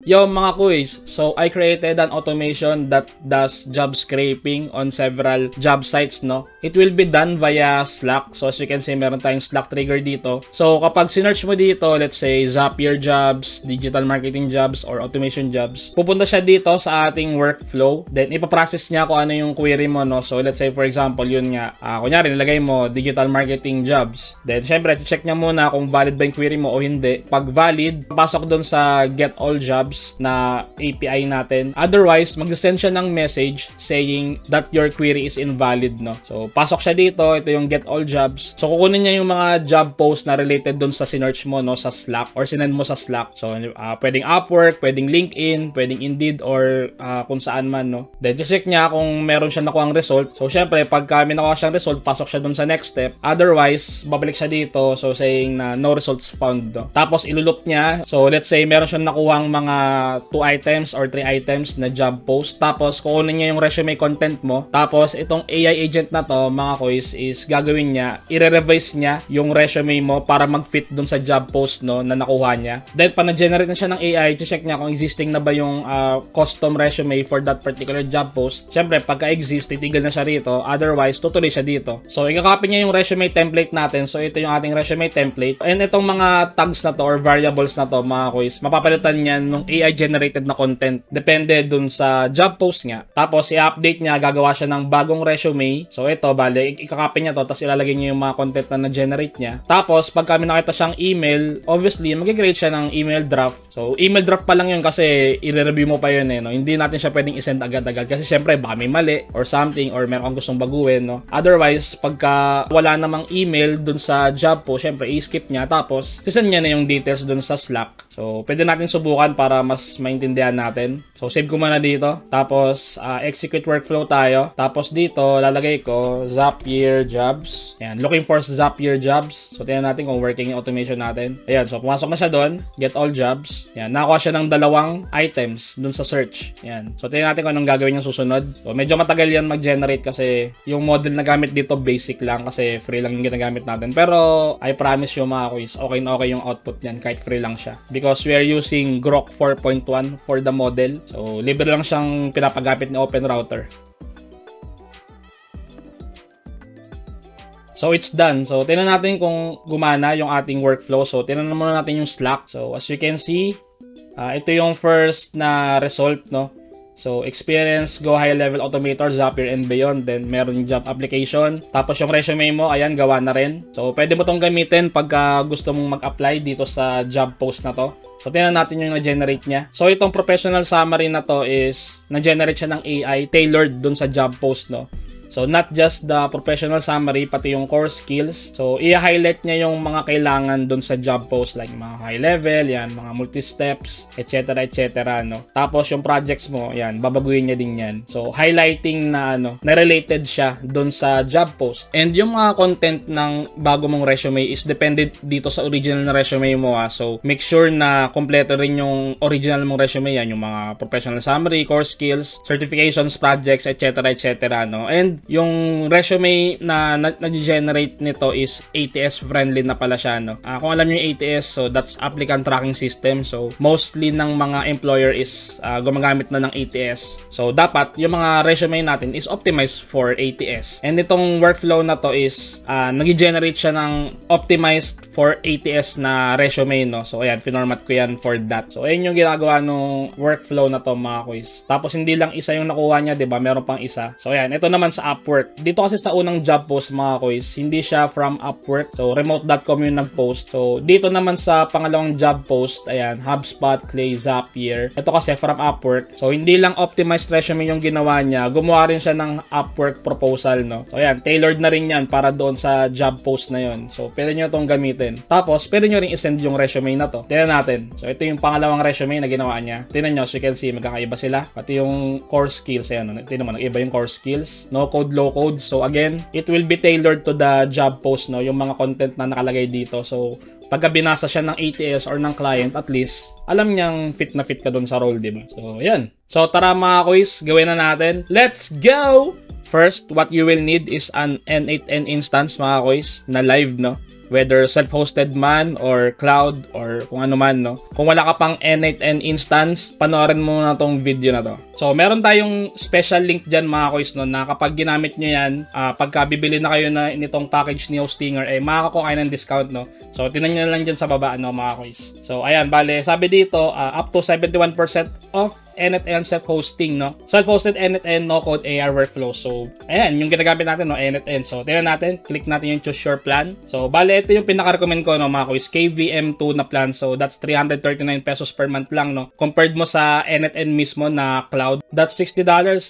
Yo mga kuys, so I created an automation that does job scraping on several job sites, no? It will be done via Slack. So as you can see, meron tayong Slack trigger dito. So kapag sinearch mo dito, let's say Zapier jobs, digital marketing jobs, or automation jobs, pupunta siya dito sa ating workflow. Then ipaprocess niya kung ano yung query mo, no? So let's say for example, yun nga, kunyari nilagay mo digital marketing jobs. Then syempre, check niya muna kung valid ba yung query mo o hindi. Pag valid, pasok doon sa get all jobs na API natin. Otherwise, mag-send siya ng message saying that your query is invalid, no? So, pasok siya dito. Ito yung get all jobs. So, kukunin niya yung mga job posts na related dun sa sinearch mo, no? Sa Slack or sinend mo sa Slack. So, pwedeng Upwork, pwedeng LinkedIn, pwedeng Indeed, or kung saan man, no? Then, check niya kung meron siya nakuha ang result. So, syempre, pagka may nakuha siyang result, pasok siya dun sa next step. Otherwise, babalik siya dito. So, saying na no results found, no? Tapos, ilulup niya. So, let's say, meron siyang nakuha ang mga 2 items or 3 items na job post. Tapos, kukunin niya yung resume content mo. Tapos, itong AI agent na to, mga kuys, is gagawin niya, i-revise niya yung resume mo para mag-fit dun sa job post, no, na nakuha niya. Then, pag na-generate na siya ng AI, check niya kung existing na ba yung custom resume for that particular job post. Siyempre, pagka-exist, titigil na siya rito. Otherwise, tutuloy siya dito. So, i-copy niya yung resume template natin. So, ito yung ating resume template. And itong mga tags na to or variables na to, mga kuys, mapapalitan niya nung AI generated na content. Depende dun sa job post nga. Tapos, i-update niya, gagawa siya ng bagong resume. So, ito, bale, i-copy niya to, tapos ilalagay niya yung mga content na na-generate niya. Tapos, pag kami nakita siyang email, obviously, mag-create siya ng email draft. So, email draft pa lang yun kasi i-review mo pa yun, no? Hindi natin siya pwedeng isend agad-agad kasi syempre, baka may mali or something or meron kang gustong baguhin, no? Otherwise, pagka wala namang email dun sa job post, syempre, i-skip niya. Tapos, sisend niya na yung details dun sa Slack. So, pwede natin subukan para mas maintindihan natin. So, save ko muna dito. Tapos, execute workflow tayo. Tapos, dito, lalagay ko Zapier jobs. Ayan, looking for Zapier jobs. So, tingnan natin kung working yung automation natin. Ayan, so, pumasok na siya doon. Get all jobs. Ayan, nakakuha siya ng 2 items doon sa search. Ayan. So, tingnan natin kung anong gagawin yung susunod. So, medyo matagal yan mag-generate kasi yung model na gamit dito, basic lang kasi free lang yung ginagamit natin. Pero, I promise you mga quiz, okay na okay yung output niyan kahit free lang siya. Because we are using Grok 4.1 for the model. So, libre lang siyang pinapagamit ni OpenRouter. So, it's done. So, tingnan natin kung gumana yung ating workflow. So, tingnan muna natin yung Slack. So, as you can see, ito yung first na result, no? So, experience, go high level automator, Zapier and beyond. Then, meron yung job application. Tapos, yung resume mo, ayan, gawa na rin. So, pwede mo tong gamitin pagka gusto mong mag-apply dito sa job post na to. So, tingnan natin yung na-generate niya. So, itong professional summary na to is na-generate siya ng AI tailored dun sa job post, no? So, not just the professional summary, pati yung core skills. So, i-highlight niya yung mga kailangan dun sa job post, like mga high level, yan, mga multi-steps, etc., etc., no? Tapos, yung projects mo, yan, babaguhin niya din yan. So, highlighting na, na related siya dun sa job post. And yung mga content ng bago mong resume is dependent dito sa original na resume mo, ha? So, make sure na kompleto rin yung original mong resume, yan, yung mga professional summary, core skills, certifications, projects, etc., etc., no? And yung resume na na-generate nito is ATS friendly na pala siya, no? Kung alam niyo yung ATS, so that's applicant tracking system. So mostly ng mga employer is gumagamit na ng ATS. So dapat yung mga resume natin is optimized for ATS. And itong workflow na to is nag-generate siya ng optimized for ATS na resume, no? So ayan, finormat ko yan for that. So ayun yung ginagawa nung workflow na to, mga quiz. Tapos hindi lang isa yung nakuha niya, 'di ba? Meron pang isa. So ayan, ito naman sa Upwork. Dito kasi sa unang job post, mga kuys, hindi siya from Upwork. So, remote.com yung nag-post. So, dito naman sa pangalawang job post, ayan, HubSpot, Clay, Zapier. Ito kasi from Upwork. So, hindi lang optimized resume yung ginawa niya. Gumawa rin siya ng Upwork proposal, no? So, ayan, tailored na rin yan para doon sa job post na yon. So, pwede nyo itong gamitin. Tapos, pwede nyo rin isend yung resume na to. Tingnan natin. So, ito yung pangalawang resume na ginawa niya. Tingnan nyo, so you can see, magkakaiba sila. Pati yung core skills, ayan, tingnan mo, nag-iba yung core skills. No code, low code. So again, it will be tailored to the job post, no? Yung mga content na nakalagay dito. So pagka binasa siya ng ATS or ng client, at least alam niyang fit na fit ka dun sa role, diba? So yan. So tara mga quiz, gawin na natin. Let's go! First, what you will need is an N8N instance, mga quiz, na live, no? whether self-hosted man or cloud or kung ano man, no? Kung wala ka pang N8N instance, panoorin mo na tong video na to. So, meron tayong special link dyan mga kois, no, na kapag ginamit nyo yan, pagka bibili na kayo na nitong package ni Hostinger, makakakuha kayo ng discount, no? So, tinan nyo na lang dyan sa baba, no, mga kois. So, ayan, bale, sabi dito, up to 71% off N8N self-hosting, no? Self-hosted N8N no-code AR workflow. So, ayan, yung ginagamit natin, no, N8N. So, tingnan natin, click natin yung choose your plan. So, bale, ito yung pinaka-recommend ko, no, mga kois, KVM2 na plan. So, that's 339 pesos per month lang, no? Compared mo sa N8N mismo na cloud, that's $60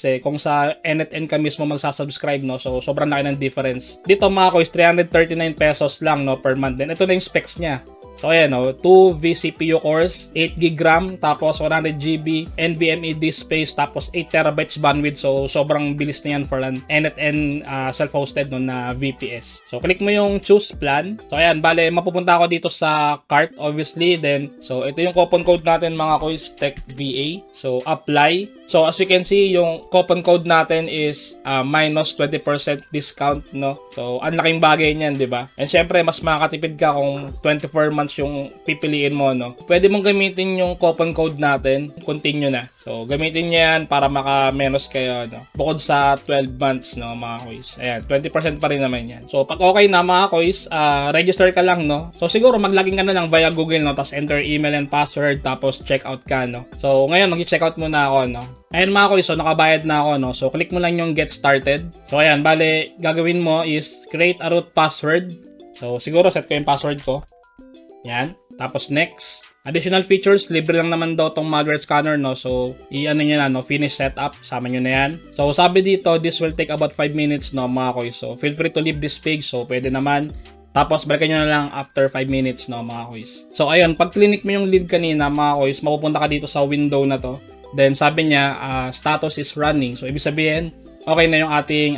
eh. Kung sa N8N ka mismo magsasubscribe, no? So, sobrang laki ng difference. Dito, mga kois, 339 pesos lang, no, per month. Then, ito na yung specs niya. So, ayan, no, 2 vCPU cores, 8GB RAM, tapos 100GB NVMe disk space, tapos 8TB bandwidth. So, sobrang bilis na yan for an N8N self-hosted, no, na VPS. So, click mo yung choose plan. So, ayan, bale, mapupunta ako dito sa cart, obviously. Then, so, ito yung coupon code natin, mga kois, TechVA. So, apply. So, as you can see, yung coupon code natin is minus 20% discount, no? So, ang laking bagay niyan, di ba? And syempre, mas makakatipid ka kung 24 months yung pipiliin mo, no? Pwede mong gamitin yung coupon code natin. Continue na. So, gamitin niya yan para maka-menos kayo, no? Bukod sa 12 months, no, mga kois. Ayan, 20% pa rin naman yan. So, pag okay na, mga kois, register ka lang, no? So, siguro mag-login ka na lang via Google, no? Tapos enter email and password, tapos checkout ka, no? So, ngayon, mag-checkout muna ako, no? Ayan, mga kois, so nakabayad na ako, no? So, click mo lang yung get started. So, ayan, bale, gagawin mo is create a root password. So, siguro set ko yung password ko. Yan. Tapos, next. Additional features, libre lang naman daw tong malware scanner, no? So, i-ano nyo na, no? Finish setup. Sama nyo na yan. So, sabi dito, this will take about 5 minutes, no, mga kois. So, feel free to leave this page. So, pwede naman. Tapos, balikan nyo na lang after 5 minutes, no, mga kois. So, ayun, pag clinic mo yung lead kanina, mga kois, mapupunta ka dito sa window na to. Then, sabi niya, status is running. So, ibig sabihin, okay na yung ating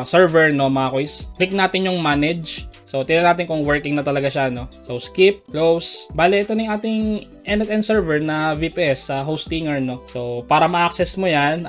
server, no, mga kois. Click natin yung manage. So, tingnan natin kung working na talaga siya, no. So, skip, close. Bale, ito na yung ating N8N server na VPS sa Hostinger, no. So, para ma-access mo yan,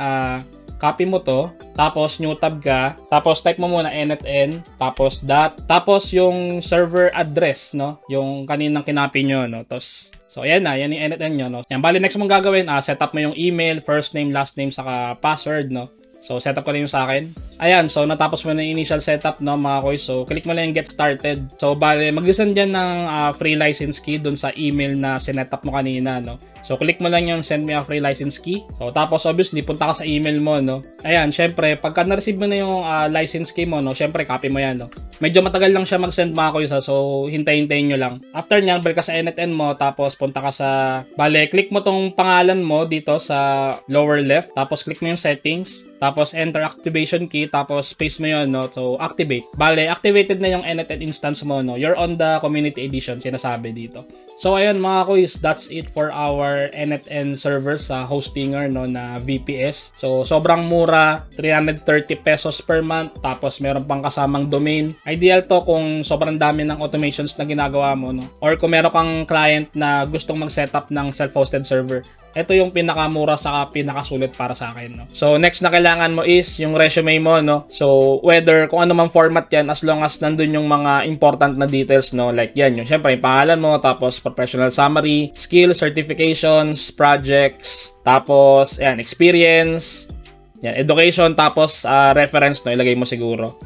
copy mo to. Tapos, new tab ka. Tapos, type mo muna N8N. Tapos, tapos, yung server address, no. Yung kaninang kinopy nyo, no. Tapos, so, ayan na. Yan yung N8N nyo, no. Yan, bali, next mong gagawin, set up mo yung email, first name, last name, saka password, no. So, setup ko na yung sa akin. Ayan, so, natapos mo na yung initial setup, no, mga kois. So, click mo lang yung get started. So, bali, mag-send dyan ng free license key dun sa email na sinetup mo kanina, no. So, click mo lang yung send me a free license key. So, tapos, obviously, punta ka sa email mo, no. Ayan, syempre, pagka na-receive mo na yung license key mo, no, syempre, copy mo yan, no. Medyo matagal lang siya mag-send, mga kois, so, hintayin-hintayin nyo lang. After nyan, balik ka sa N8N mo, tapos, punta ka sa, bale, click mo tong pangalan mo dito sa lower left, tapos, click mo yung settings, tapos, enter activation key, tapos, paste mo yun, no, so, activate. Bale, activated na yung N8N instance mo, no, you're on the community edition, sinasabi dito. So, ayun, mga kois, that's it for our N8N server sa Hostinger, no, na VPS. So, sobrang mura, 330 pesos per month, tapos meron pang kasamang domain. Ideal to kung sobrang dami ng automations na ginagawa mo, no? Or kung meron kang client na gustong mag-setup ng self-hosted server. Ito yung pinakamura saka pinakasulit para sa akin, no? So, next na kailangan mo is yung resume mo, no? So, whether kung ano mang format yan, as long as nandun yung mga important na details, no? Like yan, yung syempre, yung pangalan mo, tapos professional summary, skills, certifications, projects, tapos, yan, experience, yan, education, tapos reference, no? Ilagay mo siguro.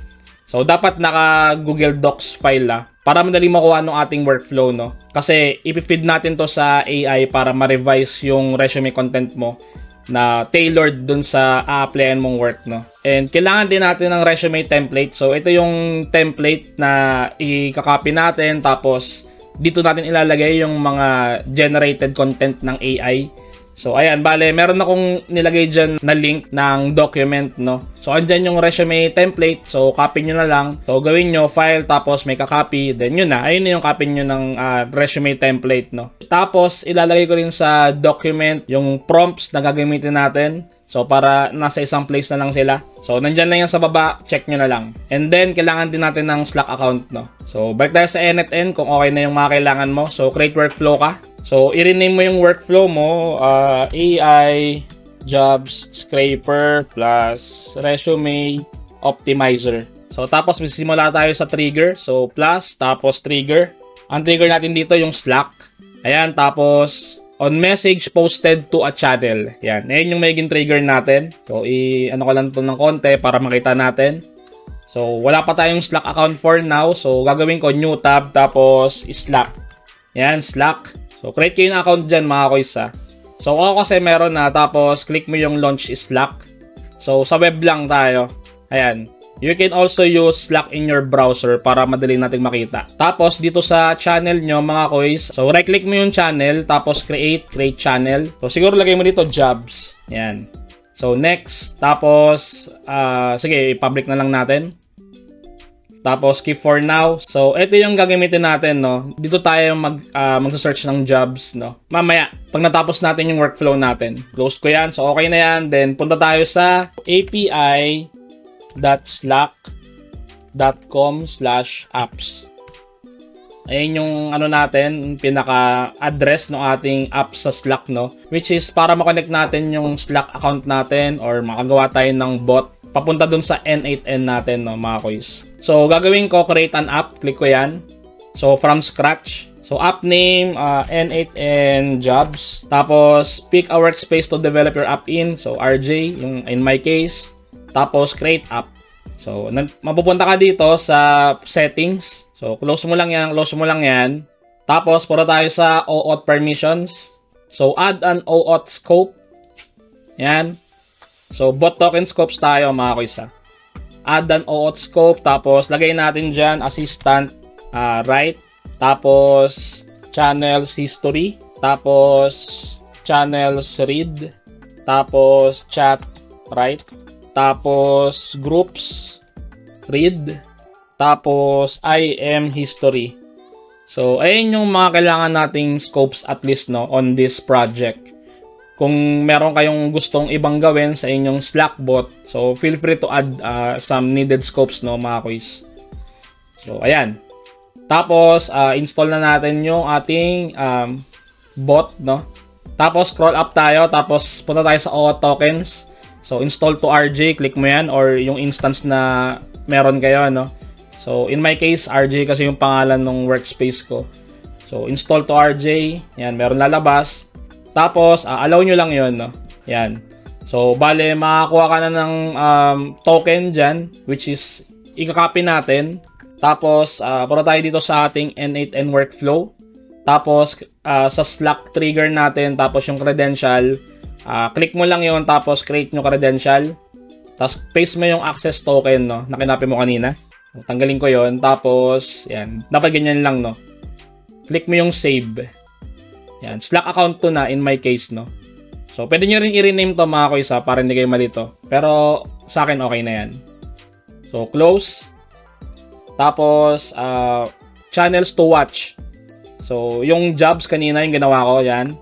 So, dapat naka Google Docs file, para madali makuha ng ating workflow, no? Kasi, ipifeed natin to sa AI para ma-revise yung resume content mo na tailored dun sa a-applyan mong work, no? And kailangan din natin ng resume template. So, ito yung template na i-copy natin, tapos dito natin ilalagay yung mga generated content ng AI. So, ayan, bale, meron akong nilagay dyan na link ng document, no? So, andyan yung resume template. So, copy nyo na lang. So, gawin nyo, file, tapos may ka-copy. Then, yun na. Ayun na yung copy nyo ng resume template, no? Tapos, ilalagay ko rin sa document yung prompts na gagamitin natin. So, para nasa isang place na lang sila. So, nandyan lang yan sa baba. Check nyo na lang. And then, kailangan din natin ng Slack account, no? So, balik tayo sa N8N kung okay na yung mga kailangan mo. So, create workflow ka. So, i-rename mo yung workflow mo. AI Jobs Scraper plus Resume Optimizer. So, tapos simula tayo sa trigger. So, plus, tapos trigger. Ang trigger natin dito yung Slack. Ayan, tapos on message posted to a channel. Ayan, ayan yung magiging trigger natin. So, ano ko lang ito ng konti para makita natin. So, wala pa tayong Slack account for now. So, gagawin ko new tab, tapos Slack. Ayan, Slack. So, create kayo ng account dyan, mga koys, ha. So, ako kasi meron na, tapos click mo yung launch Slack. So, sa web lang tayo. Ayan. You can also use Slack in your browser para madali nating makita. Tapos, dito sa channel nyo, mga koys, so, right-click mo yung channel, tapos create channel. So, siguro lagay mo dito, jobs. Ayan. So, next. Tapos, sige, i-public na lang natin. Tapos, keep for now. So, ito yung gagamitin natin, no? Dito tayo mag-search ng jobs, no? Mamaya, pag natapos natin yung workflow natin. Close ko yan. So, okay na yan. Then, punta tayo sa api.slack.com/apps. Ayan yung ano natin, pinaka-address ng ating app sa Slack, no? Which is para makonect natin yung Slack account natin or makagawa tayo ng bot papunta dun sa N8N natin, no, mga koys. So, gagawin ko, create an app. Click ko yan. So, from scratch. So, app name, N8N jobs. Tapos, pick a workspace to develop your app in. So, RJ, yung in my case. Tapos, create app. So, mapupunta ka dito sa settings. So, close mo lang yan. Tapos, puro tayo sa OAuth permissions. So, add an OAuth scope. Yan. So, bot token scopes tayo, mga koys, ha. Add an OAuth scope. Tapos, lagay natin dyan, assistant, write. Tapos, channels history. Tapos, channels read. Tapos, chat, write. Tapos, groups, read. Tapos, IM history. So, ayun yung mga kailangan nating scopes at least, no, on this project. Kung meron kayong gustong ibang gawin sa inyong Slack bot, so feel free to add some needed scopes, no, mga koys. So, ayan. Tapos, install na natin yung ating bot, no. Tapos, scroll up tayo. Tapos, punta tayo sa OAuth tokens. So, install to RJ. Click mo yan or yung instance na meron kayo, no. So, in my case, RJ kasi yung pangalan ng workspace ko. So, install to RJ. Yan, meron lalabas. Tapos, allow nyo lang yun, no? Yan. So, bale, makakuha ka na ng token dyan, which is, i-copy natin. Tapos, puro tayo dito sa ating N8N workflow. Tapos, sa Slack trigger natin, tapos yung credential, click mo lang yun, tapos create nyo credential. Tapos, paste mo yung access token, no? Na kinopy mo kanina. Tanggalin ko yun. Tapos, yan. Dapat ganyan lang, no? Click mo yung save. Yan, Slack account to na in my case, no. So, pwede nyo rin i-rename to, mga koys, para hindi kayo malito. Pero, sa akin, okay na yan. So, close. Tapos, channels to watch. So, yung jobs kanina, yung ginawa ko, yan.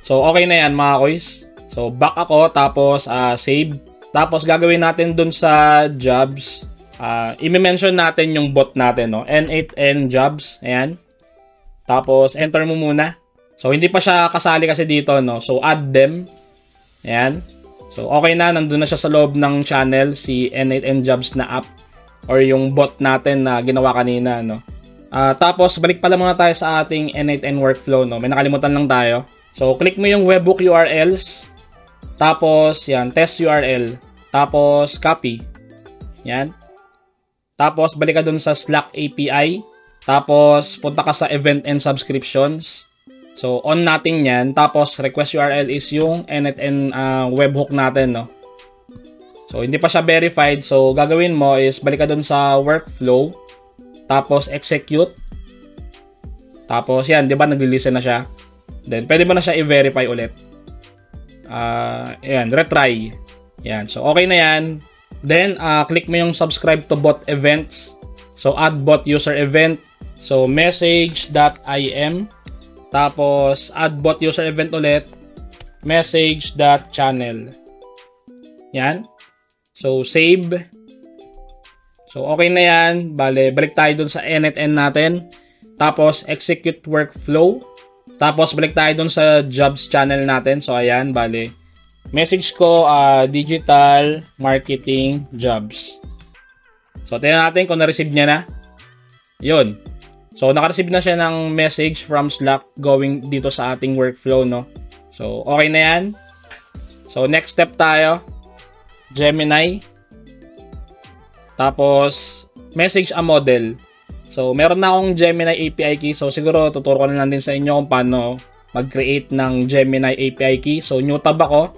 So, okay na yan, mga koys. So, back ako, tapos, save. Tapos, gagawin natin dun sa jobs. I-mention natin yung bot natin, no. N8N jobs. Ayan. Tapos, enter mo muna. So, hindi pa siya kasali kasi dito, no? So, add them. Ayan. So, okay na. Nandun na siya sa loob ng channel, si N8N Jobs na app. Or yung bot natin na ginawa kanina, no? Tapos, balik pala muna tayo sa ating N8N workflow, no? May nakalimutan lang tayo. So, click mo yung webhook URLs. Tapos, yan. Test URL. Tapos, copy. Yan. Tapos, balik ka dun sa Slack API. Tapos, punta ka sa event and subscriptions. So, on natin yan. Tapos, request URL is yung N8N webhook natin, no? So, hindi pa siya verified. So, gagawin mo is balik ka dun sa workflow. Tapos, execute. Tapos, yan. Di ba, nag-listen na siya? Then, pwede mo na siya i-verify ulit. Ayan, retry. Yan. So, okay na yan. Then, click mo yung subscribe to bot events. So, add bot user event. So, message.im. Tapos, add bot user event ulit. Message.channel. Yan. So, save. So, okay na yan. Bale, balik tayo dun sa N8N natin. Tapos, execute workflow. Tapos, balik tayo dun sa jobs channel natin. So, ayan. Bale, message ko, digital marketing jobs. So, tingnan natin kung na-receive niya na. Yun. So, naka-receive na siya ng message from Slack going dito sa ating workflow, no? So, okay na yan. So, next step tayo. Gemini. Tapos, message a model. So, meron na akong Gemini API key. So, siguro tuturo ko na lang din sa inyo kung paano mag-create ng Gemini API key. So, new tab ako.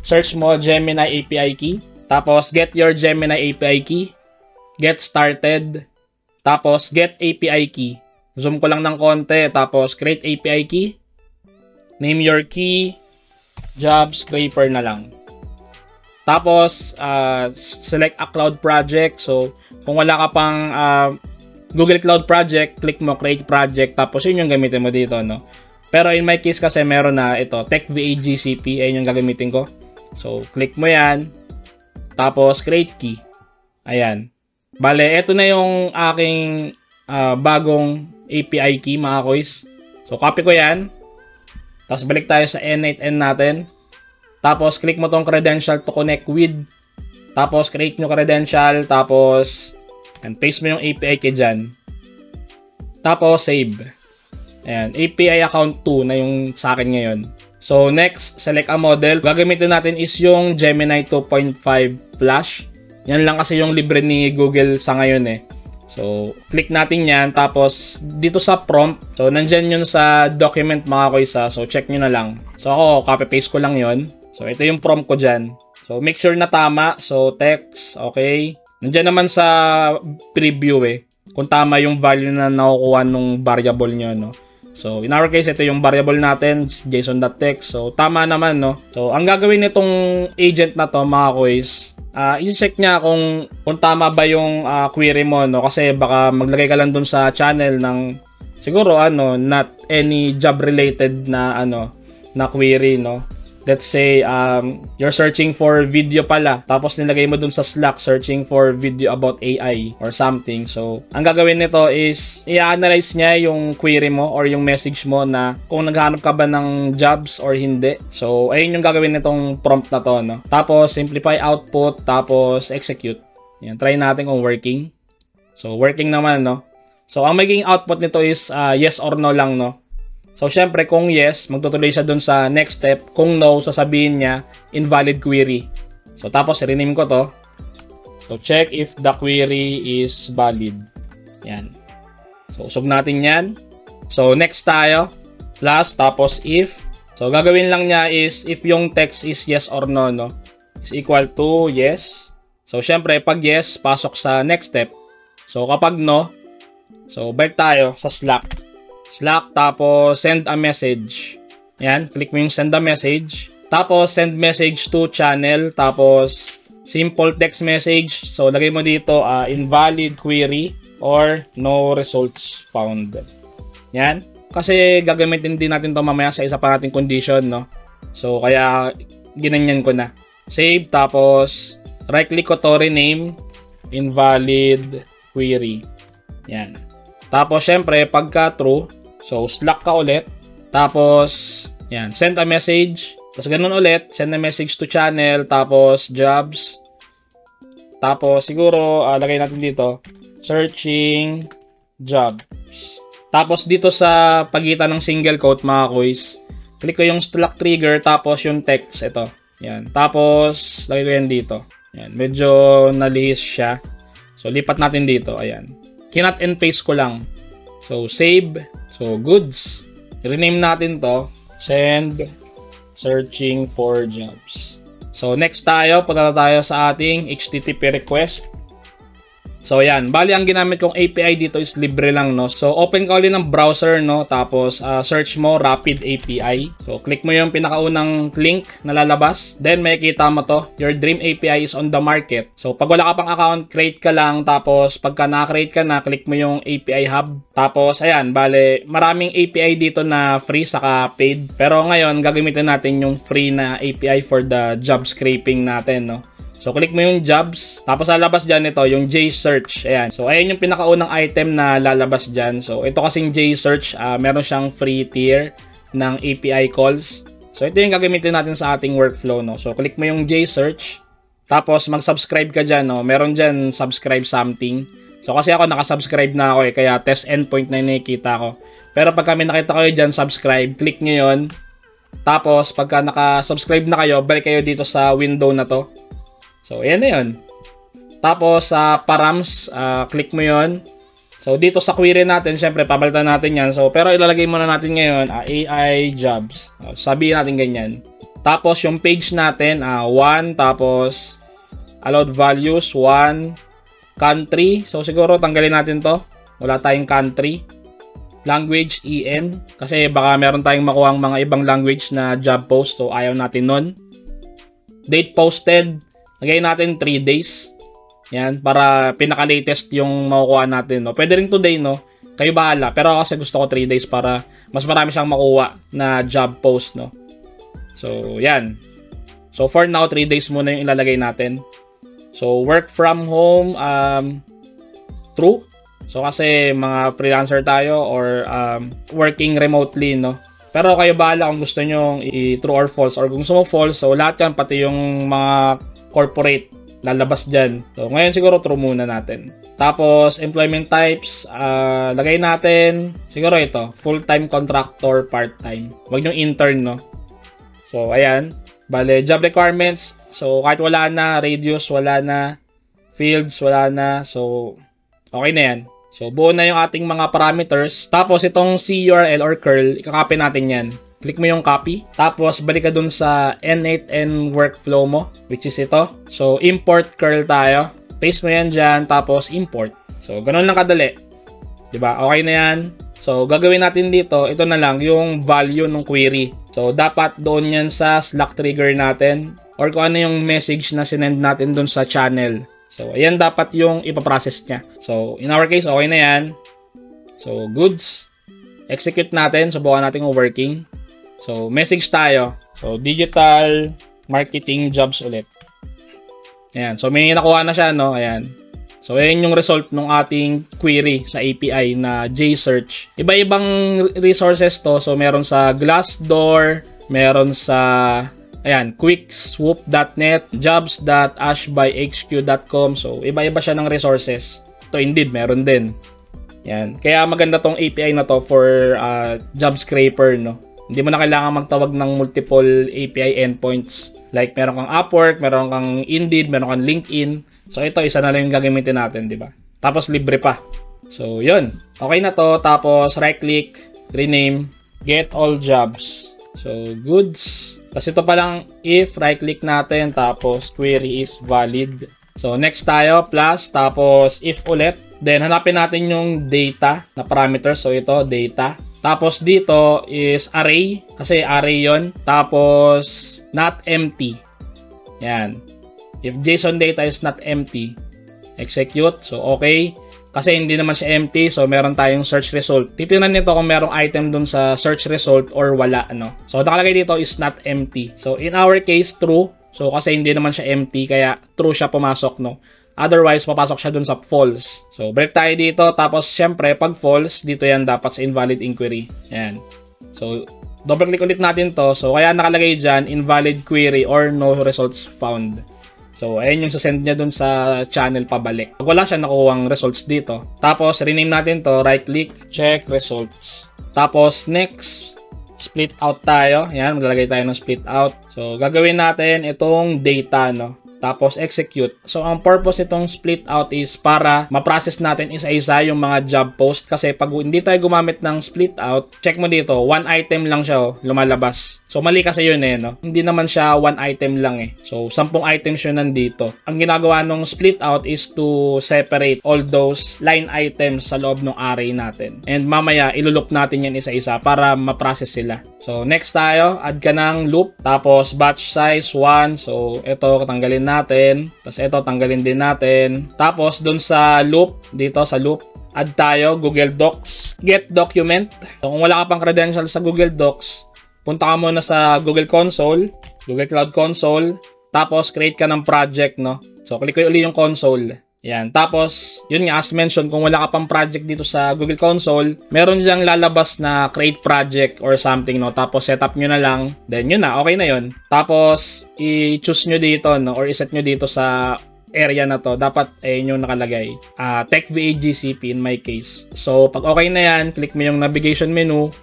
Search mo Gemini API key. Tapos, get your Gemini API key. Get started. Tapos, get API key. Zoom ko lang ng konti. Tapos, create API key. Name your key. Job scraper na lang. Tapos, select a cloud project. So, kung wala ka pang Google Cloud Project, click mo create project. Tapos, yun yung gamitin mo dito, no? Pero in my case kasi meron na ito, TechVA GCP. Ayun yung gagamitin ko. So, click mo yan. Tapos, create key. Ayan. Bale, ito na yung aking bagong API key, mga kois. So, copy ko yan. Tapos, balik tayo sa N8N natin. Tapos, click mo tong credential to connect with. Tapos, create nyo credential. Tapos, and paste mo yung API key dyan. Tapos, save. Ayan, API account 2 na yung sa akin ngayon. So, next, select a model. Gagamitin natin is yung Gemini 2.5 Flash. Yan lang kasi yung libre ni Google sa ngayon eh. So, click natin yan. Tapos, dito sa prompt. So, nandyan yun sa document mga koisa. So, check nyo na lang. So, ako, copy-paste ko lang yun. So, ito yung prompt ko dyan. So, make sure na tama. So, text, okay. Nandiyan naman sa preview eh, kung tama yung value na nakukuha nung variable nyo, no? So, in our case, ito yung variable natin, json.text. So, tama naman, no? So, ang gagawin nitong agent na to, mga quiz, i-check niya kung tama ba yung query mo, no? Kasi baka maglagay ka lang dun sa channel ng, siguro, not any job-related na, na query, no? Let's say, you're searching for video pala. Tapos nilagay mo dun sa Slack, searching for video about AI or something. So, ang gagawin nito is, i-analyze niya yung query mo or yung message mo na kung naghahanap ka ba ng jobs or hindi. So, ayun yung gagawin nitong prompt na to, no? Tapos, simplify output, tapos execute. Yan, try natin kung working. So, working naman, no? So, ang magiging output nito is yes or no lang, no? So, syempre, kung yes, magtutuloy siya dun sa next step. Kung no, sasabihin niya, invalid query. So, tapos, rename ko to. So, check if the query is valid. Yan. So, usog natin yan. So, next tayo. Plus, tapos if. So, gagawin lang niya is, if yung text is yes or no, no? Is equal to yes. So, syempre, pag yes, pasok sa next step. So, kapag no, so, balik tayo sa Slack. Slack, tapos send a message. Yan, click mo yung send a message. Tapos send message to channel. Tapos simple text message. So lagay mo dito invalid query or no results found. Yan. Kasi gagamitin din natin to mamaya sa isa pa nating condition, no? So kaya ginanyan ko na. Save, tapos right click ko to, rename invalid query. Yan. Tapos syempre pagka true, so, Slack ka ulit. Tapos, yan, send a message. Tapos, ganun ulit. Send a message to channel. Tapos, jobs. Tapos, siguro, lagay natin dito, searching jobs. Tapos, dito sa pagitan ng single quote, mga quiz, click ko yung Slack trigger. Tapos, yung text. Ito. Yan. Tapos, lagay ko yan dito. Yan. Medyo nalihis siya. So, lipat natin dito. Ayan. Cannot and paste ko lang. So, save. So, goods. Rename natin to. Send searching for jobs. So, next tayo. Punta na tayo sa ating HTTP request. So, yan. Bali, ang ginamit kong API dito is libre lang, no? So, open ka ulit ng browser, no? Tapos, search mo Rapid API. So, click mo yung pinakaunang link na lalabas. Then, makikita mo to. Your dream API is on the market. So, pag wala ka pang account, create ka lang. Tapos, pagka na-create ka na, click mo yung API Hub. Tapos, ayan. Bale, maraming API dito na free saka paid. Pero ngayon, gagamitin natin yung free na API for the job scraping natin, no? So, click mo yung jobs. Tapos, lalabas dyan ito, yung J-Search. Ayan. So, ayan yung pinakaunang item na lalabas dyan. So, ito kasing J-Search, meron siyang free tier ng API calls. So, ito yung gagamitin natin sa ating workflow, no? So, click mo yung J-Search. Tapos mag-subscribe ka dyan, no? Meron dyan subscribe something. So kasi ako nakasubscribe na ako eh, kaya test endpoint na yung nakikita ko. Pero pag kami nakita kayo dyan, subscribe, click nyo yun. Tapos pagka nakasubscribe na kayo, balik kayo dito sa window na to. So ayan na yun. Tapos sa params, click mo yun. So dito sa query natin, syempre papalitan natin yan. So pero ilalagay muna natin ngayon, AI jobs. Sabihin natin ganyan. Tapos yung page natin, 1, tapos allowed values, 1, country. So siguro tanggalin natin to. Wala tayong country. Language, EN. Kasi baka meron tayong makuha mga ibang language na job post. So ayaw natin nun. Date posted. Lagay natin 3 days. Yan. Para pinaka-latest yung makukuha natin. No? Pwede rin today, no? Kayo bahala. Pero kasi gusto ko 3 days para mas marami siyang makuha na job post, no? So, yan. So, for now, 3 days muna yung ilalagay natin. So, work from home, true. So, kasi mga freelancer tayo or working remotely, no? Pero kayo bahala kung gusto nyo i-true or false. Or kung gusto mo false, so lahat yan, pati yung mga corporate, lalabas dyan. So, ngayon siguro true muna natin. Tapos, employment types, lagay natin, siguro ito, full-time contractor, part-time. Huwag yung intern, no? So, ayan. Bale, job requirements. So, kahit wala na, radius, wala na, fields, wala na. So, okay na yan. So, buo na yung ating mga parameters. Tapos, itong CURL or curl, ikakopy natin yan. Click mo yung copy. Tapos, balik ka dun sa N8N workflow mo, which is ito. So, import curl tayo. Paste mo yan dyan, tapos import. So, ganun lang kadali. Diba? Okay na yan. So, gagawin natin dito, ito na lang, yung value ng query. So, dapat doon yan sa Slack trigger natin or kung ano yung message na sinend natin doon sa channel. So, ayan dapat yung ipaprocess niya. So, in our case, okay na yan. So, goods. Execute natin. Subukan natin kung working. So, message tayo. So, digital marketing jobs ulit. Ayan. So, may nakuha na siya, no? Ayan. So, ayan yung result ng ating query sa API na JSearch. Iba-ibang resources to. So, meron sa Glassdoor, meron sa ayan, quickswoop.net, jobs.ashbyhq.com. So, iba-iba siya ng resources. To Indeed, meron din. Yan. Kaya maganda tong API na to for job scraper, no? Hindi mo na kailangan magtawag ng multiple API endpoints. Like, meron kang Upwork, meron kang Indeed, meron kang LinkedIn. So, ito, isa na lang yung gagamitin natin, di ba? Tapos, libre pa. So, yun. Okay na to. Tapos, right-click, rename, get all jobs. So, goods. Tapos, ito pa lang, if right-click natin, tapos, query is valid. So, next tayo, plus, tapos, if ulit. Then, hanapin natin yung data na parameter. So, ito, data. Tapos, dito is array. Kasi array yon. Tapos, not empty. Yan. If JSON data is not empty, execute. So, okay. Kasi hindi naman siya empty, so meron tayong search result. Titingnan nito kung merong item dun sa search result or wala, no? So, nakalagay dito is not empty. So, in our case, true. So, kasi hindi naman siya empty, kaya true siya pumasok, no? Otherwise, papasok siya dun sa false. So, break tayo dito. Tapos, syempre, pag false, dito yan dapat sa invalid inquiry. Ayan. So, double-click ulit natin to. So, kaya nakalagay dyan, invalid query or no results found. So, ayan yung sasend niya dun sa channel pabalik. Pag wala siya nakuhang results dito. Tapos, rename natin to. Right-click, check results. Tapos, next, split out tayo. Ayan, maglalagay tayo ng split out. So, gagawin natin itong data, no? Tapos, execute. So, ang purpose nitong split out is para ma-process natin isa-isa yung mga job post. Kasi pag hindi tayo gumamit ng split out, check mo dito, one item lang siya, oh, lumalabas. So, mali kasi yun eh, no? Hindi naman siya one item lang eh. So, 10 items yun nandito. Ang ginagawa nung split out is to separate all those line items sa loob ng array natin. And mamaya, ilulup natin yan isa-isa para ma-process sila. So, next tayo, add ka ng loop. Tapos, batch size 1. So, ito, tanggalin natin. Tapos, ito, tanggalin din natin. Tapos, dun sa loop, dito sa loop, add tayo, Google Docs. Get document. So, kung wala ka pang credentials sa Google Docs, punta ka muna sa Google Console, Google Cloud Console. Tapos, create ka ng project, no? So, click ko uli yung console. Yan. Tapos, yun nga, as mentioned, kung wala ka pang project dito sa Google Console, meron diyang lalabas na create project or something, no? Tapos, setup nyo na lang. Then, yun na. Okay na yun. Tapos, i-choose nyo dito, no? Or iset nyo dito sa area na to. Dapat, yung nakalagay. TechVA GCP in my case. So, pag okay na yan, click mo yung navigation menu,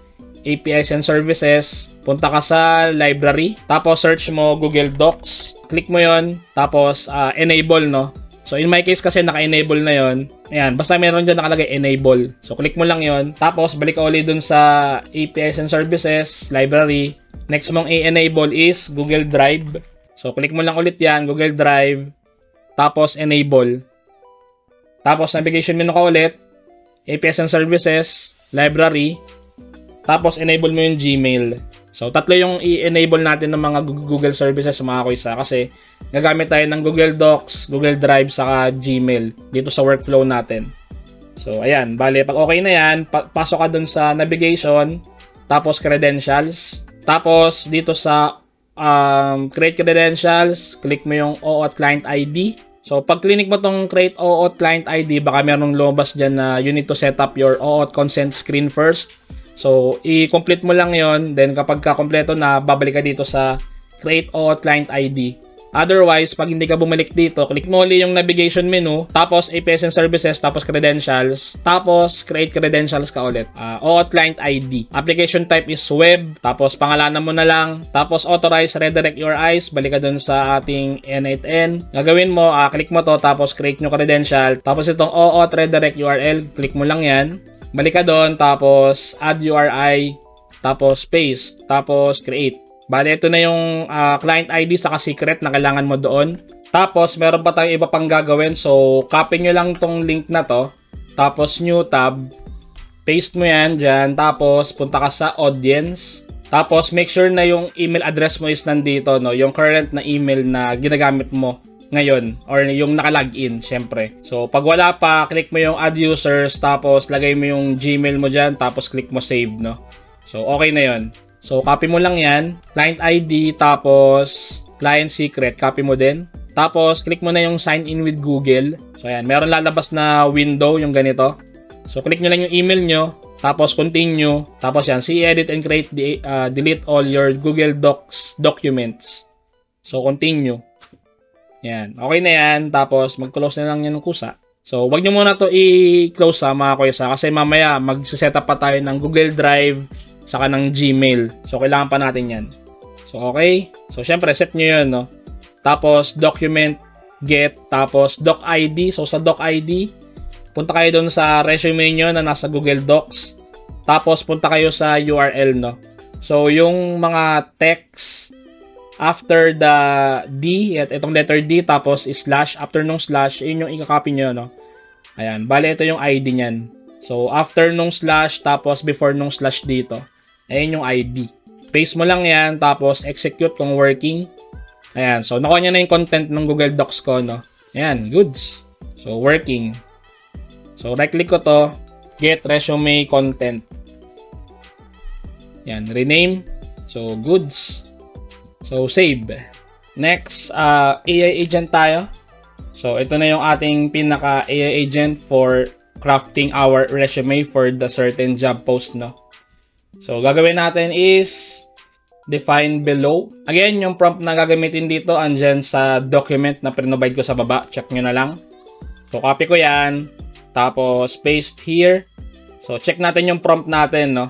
APIs and Services. Punta ka sa library. Tapos, search mo Google Docs. Click mo yon. Tapos, enable, no? So, in my case kasi naka-enable na yon. Ayan, basta meron dyan nakalagay enable. So, click mo lang yon. Tapos, balik ka ulit dun sa APIs and Services, library. Next mong i-enable is Google Drive. So, click mo lang ulit yan, Google Drive. Tapos, enable. Tapos, navigation menu ka ulit. APIs and Services, library. Tapos, enable mo yung Gmail. So, tatlo yung i-enable natin ng mga Google services mga kuisa kasi gagamit tayo ng Google Docs, Google Drive, saka Gmail dito sa workflow natin. So, ayan. Bale, pag okay na yan, pasok ka dun sa navigation, tapos credentials. Tapos, dito sa create credentials, click mo yung OAuth Client ID. So, pag click mo tong create OAuth Client ID, baka merong lumabas dyan na you need to set up your OAuth consent screen first. So, i-complete mo lang yon. Then, kapag ka-kompleto na, babalik ka dito sa Create OAuth Client ID. Otherwise, pag hindi ka bumalik dito, click mo ulit yung navigation menu, tapos APIs and Services, tapos Credentials, tapos Create Credentials ka ulit. OAuth Client ID. Application type is web, tapos pangalanan mo na lang, tapos Authorize Redirect URIs, balik ka dun sa ating N8N. Gagawin mo, click mo to, tapos create nyo credential, tapos itong OAuth Redirect URL, click mo lang yan. Balik ka doon, tapos add URI, tapos paste, tapos create. Bale, ito na yung client ID saka secret na kailangan mo doon. Tapos, meron pa tayong iba pang gagawin. So, copy nyo lang tong link na to. Tapos, new tab. Paste mo yan dyan. Tapos, punta ka sa audience. Tapos, make sure na yung email address mo is nandito, no? Yung current na email na ginagamit mo ngayon or yung naka-login, syempre. So, pag wala pa, click mo yung add users, tapos lagay mo yung Gmail mo dyan, tapos click mo save, no? So, okay na yon. So, copy mo lang yan, client ID, tapos client secret, copy mo din. Tapos, click mo na yung sign in with Google. So, ayan, meron lalabas na window, yung ganito. So, click nyo lang yung email nyo, tapos continue, tapos yan, see, edit, and create, delete all your Google Docs documents. So, continue. Yan. Okay na yan. Tapos, mag-close na lang yan ng kusa. So, wag nyo muna to i-close mga kuya kasi mamaya mag-setup pa tayo ng Google Drive saka ng Gmail. So, kailangan pa natin yan. So, okay. So, syempre, set nyo yun, no? Tapos, document, get, tapos, doc ID. So, sa doc ID, punta kayo doon sa resume nyo na nasa Google Docs. Tapos, punta kayo sa URL, no? So, yung mga text after the D, at itong letter D, tapos slash, after nung slash, yun yung i-copy nyo, no? Ayan, bali ito yung ID nyan. So, after nung slash, tapos before nung slash dito, ayan yung ID. Paste mo lang yan, tapos execute kung working. Ayan, so nakuha nyo na yung content ng Google Docs ko, no? Ayan, goods. So, working. So, right-click ko to, get resume content. Ayan, rename. So, goods. So, save. Next, AI agent tayo. So, ito na yung ating pinaka AI agent for crafting our resume for the certain job post, no? So, gagawin natin is define below. Again, yung prompt na gagamitin dito, andyan sa document na provide ko sa baba. Check nyo na lang. So, copy ko yan. Tapos, paste here. So, check natin yung prompt natin, no?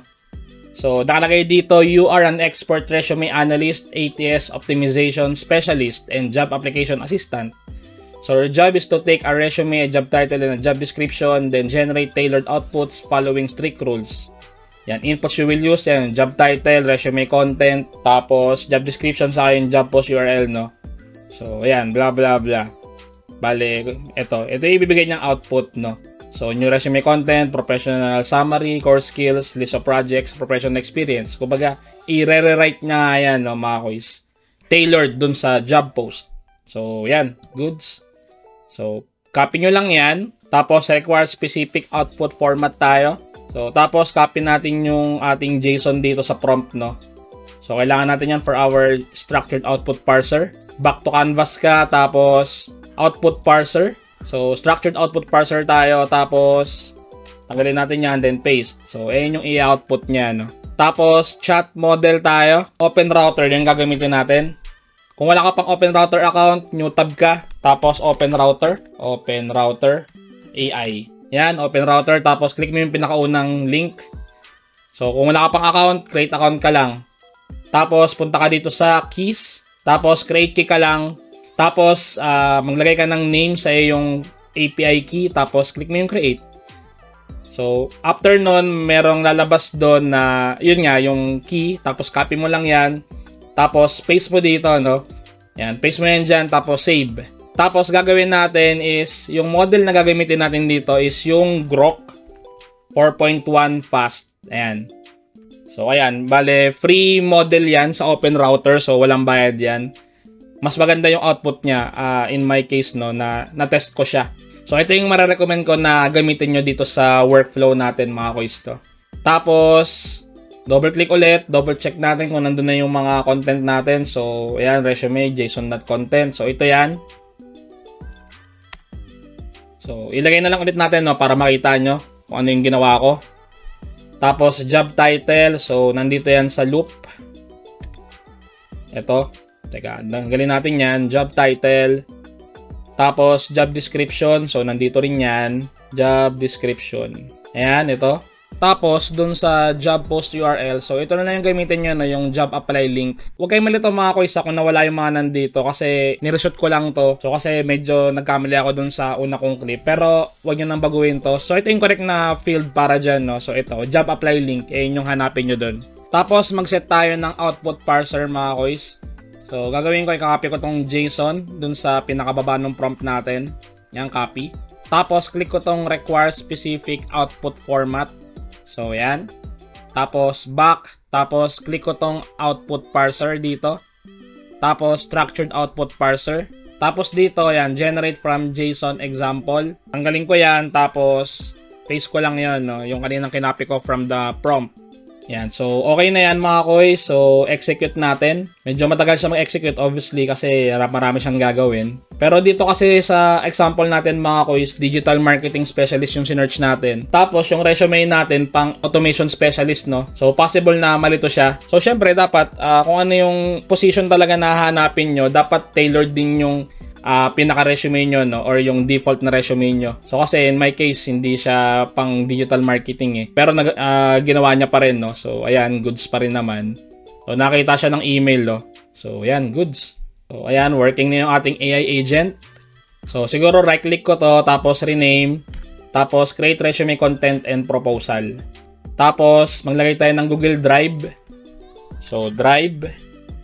So, nakalagay dito, you are an expert resume analyst, ATS optimization specialist, and job application assistant. So, your job is to take a resume, a job title, and a job description, then generate tailored outputs following strict rules. Yan, inputs you will use, yan, job title, resume content, tapos job description sa yung job post URL, no? So, ayan, blah, blah, blah. Bale, ito ibibigay niyang output, no? So, new resume content, professional summary, core skills, list of projects, professional experience. Kumbaga, i-rewrite niya yan, no, mga quiz. Tailored dun sa job post. So, yan, goods. So, copy nyo lang yan. Tapos, require specific output format tayo. So, tapos, copy natin yung ating JSON dito sa prompt, no? So, kailangan natin yan for our structured output parser. Back to canvas ka, tapos, output parser. So, structured output parser tayo. Tapos, tanggalin natin yan, then paste. So, ayan yung i-output niya, no? Tapos, chat model tayo. Open router, yung gagamitin natin. Kung wala ka pang open router account, new tab ka. Tapos, open router. Open router. AI. Yan, open router. Tapos, click mo yung pinakaunang link. So, kung wala ka pang account, create account ka lang. Tapos, punta ka dito sa keys. Tapos, create key ka lang. Tapos, maglagay ka ng name sa iyong API key. Tapos, click mo yung create. So, after nun, merong lalabas doon na, yun nga, yung key. Tapos, copy mo lang yan. Tapos, paste mo dito, no? Yan, paste mo yan dyan. Tapos, save. Tapos, gagawin natin is, yung model na gagamitin natin dito is yung Grok 4.1 Fast. Ayan. So, ayan. Bale, free model yan sa open router. So, walang bayad yan. Mas maganda yung output niya. In my case, no, na-test ko siya. So, ito yung mararecommend ko na gamitin nyo dito sa workflow natin, mga kois to. Tapos, double-click ulit. Double-check natin kung nandun na yung mga content natin. So, ayan, resume, json.content. So, ito yan. So, ilagay na lang ulit natin, no, para makita nyo kung ano yung ginawa ko. Tapos, job title. So, nandito yan sa loop. Ito. Teka, tanggalin natin yan. Job title. Tapos, job description. So, nandito rin yan. Job description. Ayan, ito. Tapos, dun sa job post URL. So, ito na lang yung gamitin nyo, no, yung job apply link. Huwag kayong malito mga kuisa kung nawala yung mga nandito. Kasi, nireshoot ko lang to. So, kasi medyo nagkamali ako dun sa una kong clip. Pero, huwag nyo nang baguhin to. So, ito yung correct na field para dyan, no. So, ito, job apply link. Eh, yung hanapin nyo dun. Tapos, mag-set tayo ng output parser mga kuis. So, gagawin ko, i-copy ko tong JSON dun sa pinakababa ng prompt natin. Yan, copy. Tapos, click ko tong require specific output format. So, yan. Tapos, back. Tapos, click ko tong output parser dito. Tapos, structured output parser. Tapos, dito, yan, generate from JSON example. Tanggalin ko yan. Tapos, paste ko lang yan, no? Yung kaninang kinopy ko from the prompt. Yan. So, okay na yan mga koy. So, execute natin. Medyo matagal siya mag-execute obviously kasi marami siyang gagawin. Pero dito kasi sa example natin mga koy, digital marketing specialist yung sinearch natin. Tapos, yung resume natin pang automation specialist, no? So, possible na malito siya. So, syempre, dapat kung ano yung position talaga na hahanapin nyo, dapat tailored din yung pinaka-resume nyo, no? Or yung default na resume nyo. So, kasi in my case, hindi siya pang digital marketing eh. Pero ginawa niya pa rin, no? So, ayan, goods pa rin naman. So, nakita siya ng email, no? So, ayan, goods. So, ayan, working na yung ating AI agent. So, siguro right-click ko to, tapos rename, tapos create resume content and proposal. Tapos, maglagay tayo ng Google Drive. So, Drive.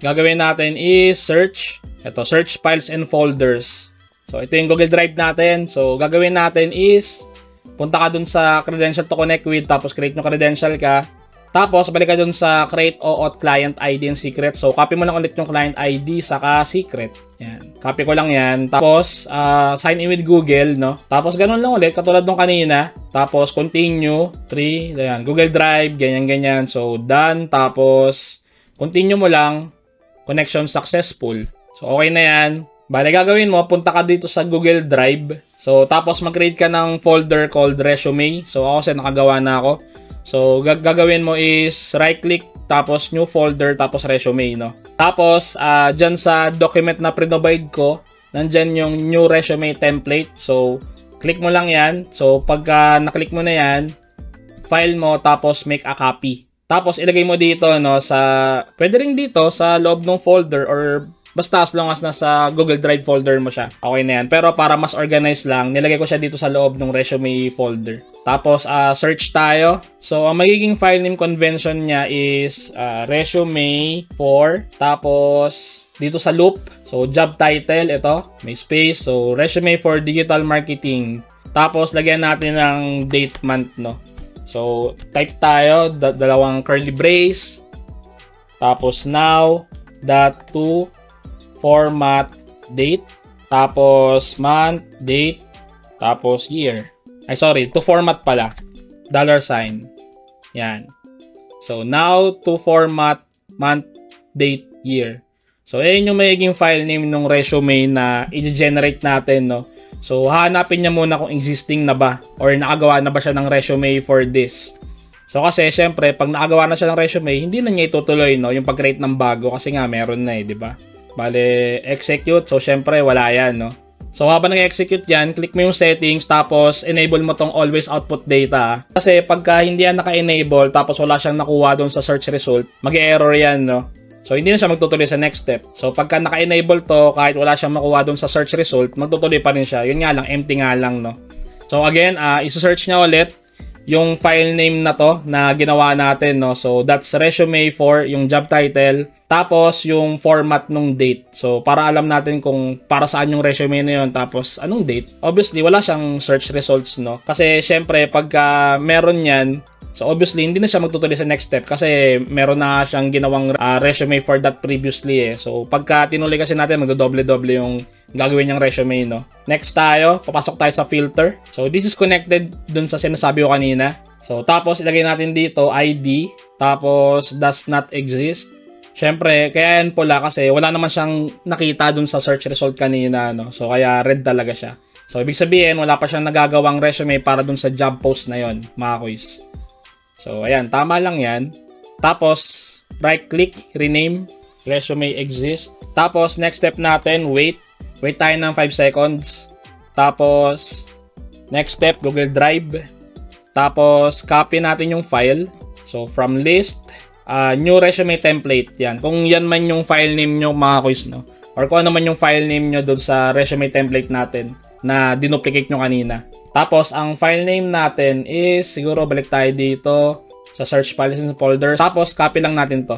Gagawin natin is search. Ito, search files and folders. So, ito yung Google Drive natin. So, gagawin natin is, punta ka dun sa credential to connect with, tapos create yung credential ka. Tapos, balik ka dun sa create OAuth client ID and secret. So, copy mo lang ulit yung client ID saka secret. Yan. Copy ko lang yan. Tapos, sign in with Google, no? Tapos, ganun lang ulit, katulad nung kanina. Tapos, continue. 3, yan. Google Drive, ganyan-ganyan. So, done. Tapos, continue mo lang. Connection successful. So, okay na yan. Bale, gagawin mo, punta ka dito sa Google Drive. So, tapos mag-create ka ng folder called resume. So, ako kasi nakagawa na ako. So, gagawin mo is right-click, tapos new folder, tapos resume, no? Tapos, dyan sa document na provide ko, nandyan yung new resume template. So, click mo lang yan. So, pagka naklik mo na yan, file mo, tapos make a copy. Tapos, ilagay mo dito, no, pwede rin dito, sa loob ng folder or basta as long as nasa Google Drive folder mo siya. Okay na yan. Pero para mas organized lang, nilagay ko siya dito sa loob ng resume folder. Tapos, search tayo. So, ang magiging file name convention niya is resume 4. Tapos, dito sa loop. So, job title, ito. May space. So, resume for digital marketing. Tapos, lagyan natin ng date month, no? So, type tayo. Dalawang curly brace. Tapos, now, .to format date, tapos month, date, tapos year. Ay, sorry, to format pala. $sign. Yan. So, now to format month, date, year. So, ayun yung magiging file name ng resume na i-generate natin, no? So, hahanapin niya muna kung existing na ba or nakagawa na ba siya ng resume for this. So, kasi syempre, pag nakagawa na siya ng resume, hindi na niya itutuloy, no, yung pag-create ng bago kasi nga meron na di ba? Bale, execute. So, syempre, wala yan, no? So, habang nag-execute yan, click mo yung settings, tapos enable mo tong always output data. Kasi pagka hindi yan naka-enable, tapos wala siyang nakuha doon sa search result, mag-error yan, no? So, hindi na siya magtutuloy sa next step. So, pagka naka-enable to, kahit wala siyang makuha doon sa search result, magtutuloy pa rin siya. Yun nga lang, empty nga lang, no? So, again, isa-search niya ulit yung file name na to na ginawa natin, no? So, that's resume for yung job title. Tapos, yung format nung date. So, para alam natin kung para saan yung resume na yun. Tapos, anong date? Obviously, wala siyang search results, no? Kasi, syempre, pagka meron yan, so obviously, hindi na siya magtutuloy sa next step kasi meron na siyang ginawang resume for that previously eh. So pagka tinuloy kasi natin, magdo-doble-doble yung gagawin niyang resume, no? Next tayo, papasok tayo sa filter. So this is connected dun sa sinasabi ko kanina. So tapos ilagay natin dito ID, tapos does not exist. Syempre, kaya yan pula kasi wala naman siyang nakita dun sa search result kanina, no? So kaya red talaga siya. So ibig sabihin, wala pa siyang nagagawang resume para dun sa job post na yon, mga quiz. So, ayan, tama lang yan. Tapos, right-click, rename, resume exist. Tapos, next step natin, wait. Wait tayo ng 5 seconds. Tapos, next step, Google Drive. Tapos, copy natin yung file. So, from list, new resume template. Yan. Kung yan man yung file name nyo, mga quiz, no? Or kung ano man yung file name nyo doon sa resume template natin na dinuplicate nyo kanina. Tapos, ang file name natin is, siguro balik tayo dito sa search files and folders. Tapos, copy lang natin to.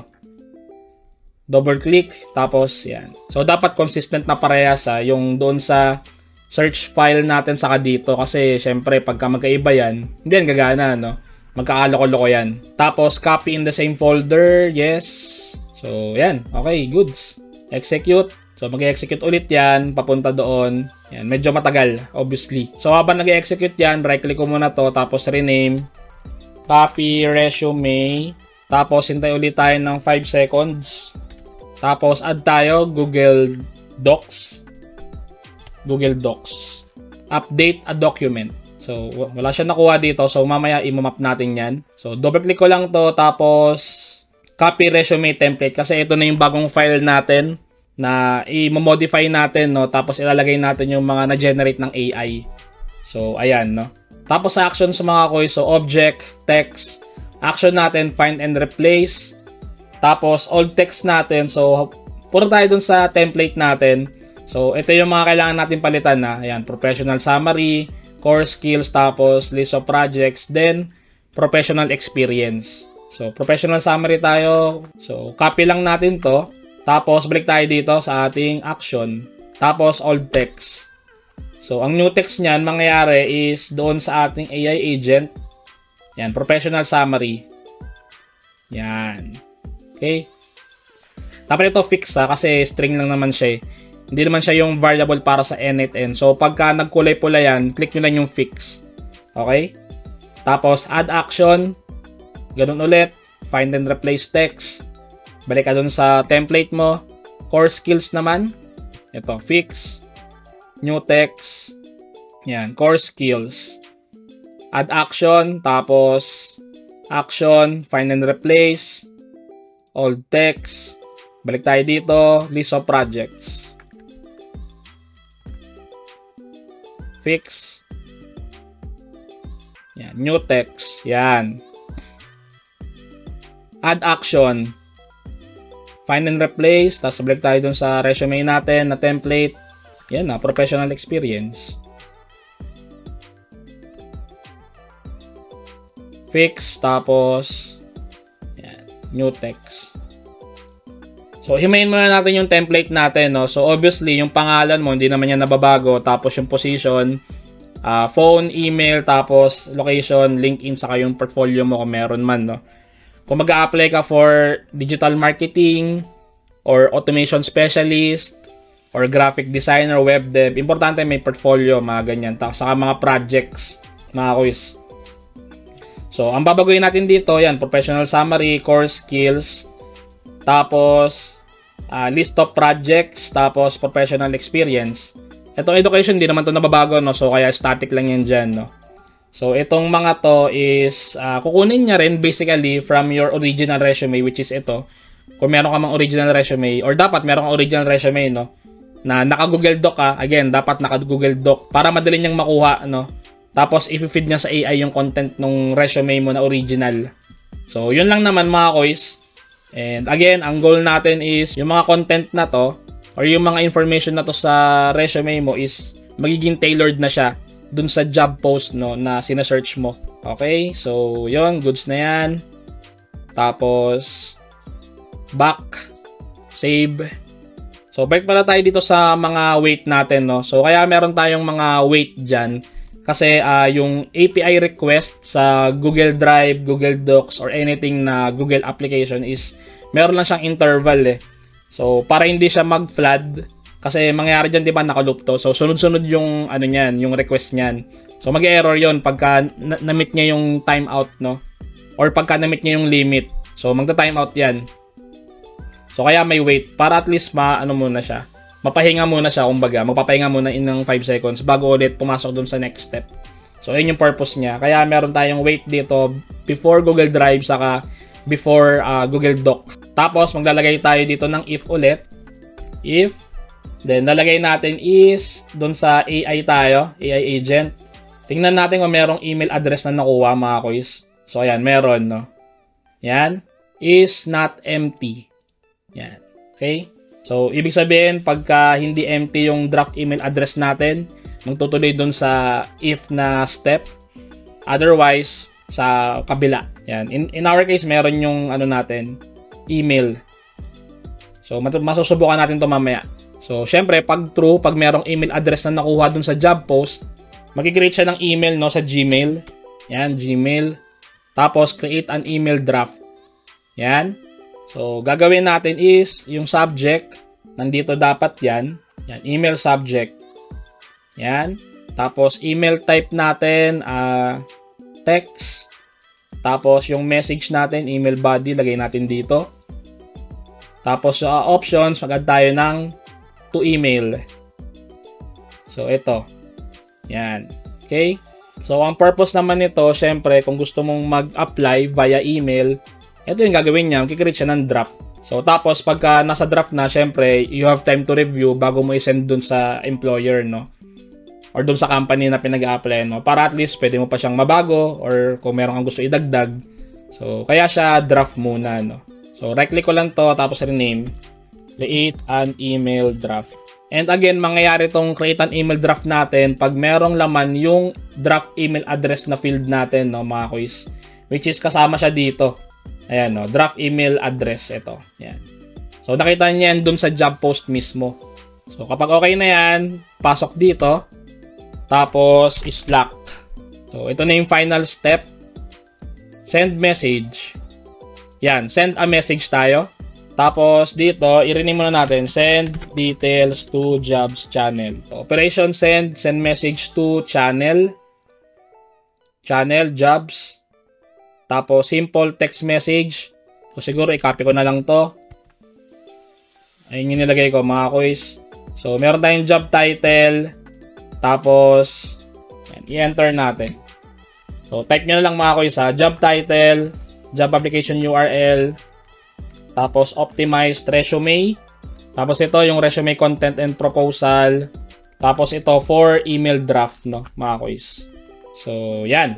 Double click, tapos yan. So, dapat consistent na parehas yung doon sa search file natin saka dito. Kasi, syempre, pagka magkaiba yan, hindi yan gagana, no? Magkaaloko-loko yan. Tapos, copy in the same folder. Yes. So, yan. Okay, goods. Execute. So, mag-execute ulit yan, papunta doon. Yan, medyo matagal, obviously. So, habang nag-execute yan, right-click ko muna to, tapos rename, copy, resume, tapos hintay ulit tayo ng 5 seconds. Tapos, add tayo, Google Docs. Google Docs. Update a document. So, wala siya nakuha dito, so mamaya i-map natin yan. So, double-click ko lang to, tapos copy resume template, kasi ito na yung bagong file natin na i-modify natin, no? Tapos ilalagay natin yung mga na-generate ng AI. So, ayan, no? Tapos sa actions mga quiz, so object, text, action natin, find and replace. Tapos old text natin, so puro tayo dun sa template natin. So, ito yung mga kailangan natin palitan na. Ayan, professional summary, core skills, tapos list of projects, then professional experience. So, professional summary tayo. So, copy lang natin to. Tapos, balik tayo dito sa ating action. Tapos, old text. So, ang new text niyan, mangyayari is doon sa ating AI agent. Yan, professional summary. Yan. Okay? Tapos ito fix kasi string lang naman siya eh. Hindi naman siya yung variable para sa n at n. So, pagka nagkulay-pula yan, click nyo lang yung fix. Okay? Tapos, add action. Ganun ulit. Find and replace text. Balik ka dun sa template mo. Core skills naman. Ito, fix. New text. Yan, core skills. Add action. Tapos, action. Find and replace. Old text. Balik tayo dito. List of projects. Fix. Yan, new text. Yan. Add action. Find and replace. Tapos balik tayo dun sa resume natin na template. Yan na, professional experience. Fix. Tapos yan, new text. So, himayin muna natin yung template natin, no? So, obviously, yung pangalan mo, hindi naman yan nababago. Tapos yung position, phone, email, tapos location, LinkedIn, saka yung portfolio mo kung meron man, no? Kung mag-a-apply ka for digital marketing or automation specialist or graphic designer, web dev, importante may portfolio, mga ganyan. Saka mga projects, mga quiz. So, ang babaguhin natin dito, yan, professional summary, core skills, tapos list of projects, tapos professional experience. Itong education, di naman to nababago, no? So, kaya static lang yan dyan, no? So, itong mga to is, kukunin niya rin basically from your original resume, which is ito. Kung meron ka mang original resume, or dapat meron kang original resume, no? Na naka-Google Doc ka, again, dapat naka-Google Doc para madali niyang makuha, no? Tapos, i-feed niya sa AI yung content ng resume mo na original. So, yun lang naman mga kois. And again, ang goal natin is, yung mga content na to, or yung mga information na to sa resume mo is magiging tailored na siya dun sa job post, no, na sinesearch mo. Okay? So, yun. Goods na yan. Tapos, back. Save. So, balik pala tayo dito sa mga weight natin, no. So, kaya meron tayong mga weight dyan. Kasi, yung API request sa Google Drive, Google Docs, or anything na Google application is meron lang siyang interval, eh. So, para hindi siya mag-flood, kasi mangyayari dyan, di ba, nakaloop to. So, sunod-sunod yung, ano niyan, yung request niyan. So, mag-error yon pagka na-meet niya yung timeout, no? Or pagka na-meet niya yung limit. So, magta-timeout yan. So, kaya may wait, para at least muna siya. Mapahinga muna siya, kumbaga. Magpapahinga muna in ng 5 seconds bago ulit pumasok dun sa next step. So, yun yung purpose niya. Kaya meron tayong wait dito before Google Drive, saka before Google Doc. Tapos, maglalagay tayo dito ng if ulit. If. Then, lalagay natin is doon sa AI tayo. AI agent. Tingnan natin kung merong email address na nakuha, mga kois. So, ayan. Meron, no? Yan. Is not empty. Yan. Okay? So, ibig sabihin, pagka hindi empty yung draft email address natin, magtutuloy doon sa if na step. Otherwise, sa kabila. Yan. In our case, meron yung ano natin, email. So, masusubukan natin to mamaya. So, syempre, pag true, pag merong email address na nakuha dun sa job post, mag-create siya ng email, no, sa Gmail. Yan, Gmail. Tapos, create an email draft. Yan. So, gagawin natin is, yung subject, nandito dapat yan. Yan, email subject. Yan. Tapos, email type natin, text. Tapos, yung message natin, email body, lagay natin dito. Tapos, options, mag-add tayo ng to email. So, ito. Yan. Okay? So, ang purpose naman nito, syempre, kung gusto mong mag-apply via email, ito yung gagawin niya. Mag-create siya ng draft. So, tapos, pagka nasa draft na, syempre, you have time to review bago mo i-send dun sa employer, no? Or dun sa company na pinag-a-apply, no? Para at least, pwede mo pa siyang mabago or kung meron kang gusto idagdag. So, kaya siya draft muna, no? So, right-click ko lang to, tapos rename. Create an email draft. And again, mangyayari tong create an email draft natin pag merong laman yung draft email address na field natin, no, mga quiz. Which is kasama siya dito. Ayan, no, draft email address. Ito. Yan. So, nakita niya yan dun sa job post mismo. So, kapag okay na yan, pasok dito. Tapos, Slack. So, ito na yung final step. Send message. Yan, send a message tayo. Tapos dito, i-rename muna natin, send details to jobs channel. So, operation send message to channel jobs. Tapos simple text message. So siguro i-copy ko na lang to. Ayun yung nilagay ko, mga quiz. So meron tayong job title. Tapos i-enter natin. So type nyo na lang, mga quiz, ha, job title, job application URL, tapos optimized resume, tapos ito yung resume content and proposal, tapos ito for email draft, no, mga quiz. So yan.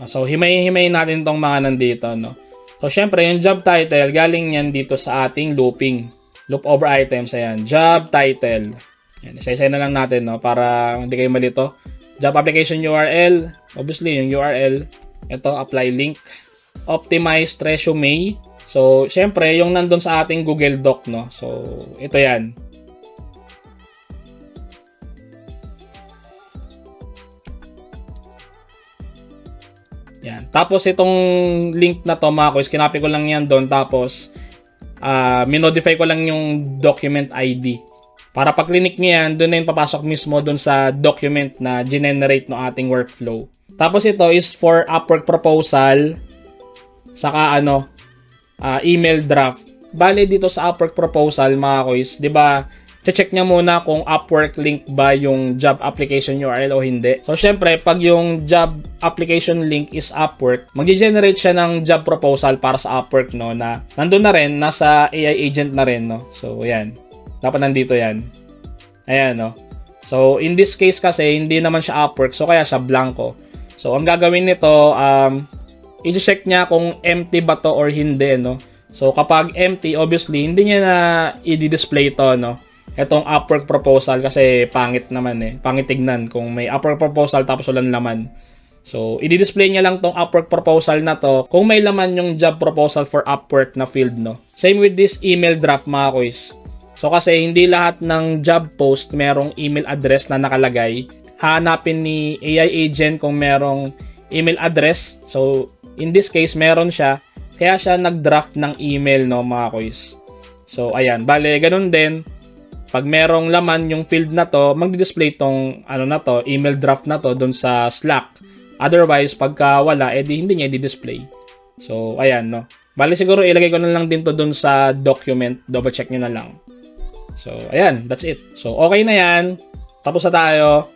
So himay-himayin natin tong mga nandito, no. So syempre yung job title galing yan dito sa ating loop over items. Ayan, job title. Yan, isa-isa na lang natin, no, para hindi kayo malito. Job application URL, obviously yung URL. Ito, apply link. Optimized resume. So, syempre, yung nandun sa ating Google Doc, no? So, ito yan. Yan. Tapos, itong link na to, mga quiz, kinopy ko lang yan doon. Tapos, minodify ko lang yung document ID. Para pag clinic nyo yan, doon na yung papasok mismo doon sa document na generate no ating workflow. Tapos, ito is for Upwork proposal. Saka, email draft. Bale dito sa Upwork proposal, mga quiz, 'di ba? check niya muna kung Upwork link ba yung job application URL o hindi. So, syempre, pag yung job application link is Upwork, mag-generate siya ng job proposal para sa Upwork, no, na nandun na rin, nasa AI agent na rin, no. So, yan. Dapat nandito yan. Ayan, no. So, in this case kasi, hindi naman siya Upwork, so kaya siya blanco. So, ang gagawin nito, i-check niya kung empty ba to or hindi, no. So, kapag empty, obviously, hindi niya na i-display to, no. Itong Upwork proposal kasi pangit naman eh. Pangit tignan kung may Upwork proposal tapos walang laman. So, i-display niya lang tong Upwork proposal na to kung may laman yung job proposal for Upwork na field, no. Same with this email drop, mga kuys. So, kasi hindi lahat ng job post merong email address na nakalagay. Hanapin ni AI agent kung merong email address. So, in this case, meron siya. Kaya siya nag-draft ng email, no, mga kuys. So, ayan. Bale, ganun din. Pag merong laman yung field na to, magdi-display tong ano na to, email draft na to dun sa Slack. Otherwise, pagka wala, edi hindi niya i-display. So, ayan, no. Bale, siguro ilagay ko na lang din to dun sa document. Double check nyo na lang. So, ayan. That's it. So, okay na yan. Tapos na tayo.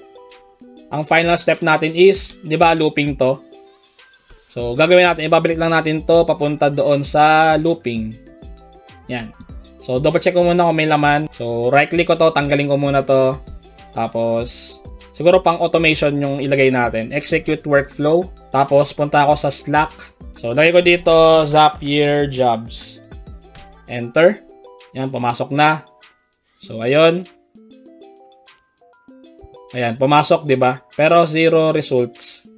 Ang final step natin is, di ba, looping to? So, gagawin natin, ibabalik lang natin to papunta doon sa looping. Yan. So, double check ko muna kung may laman. So, right click ko to, tanggalin ko muna to. Tapos, siguro pang automation yung ilagay natin. Execute workflow. Tapos, punta ako sa Slack. So, lagay ko dito, Zapier Jobs. Enter. Yan, pumasok na. So, ayun. Ayan, pumasok, di ba? Pero, zero results.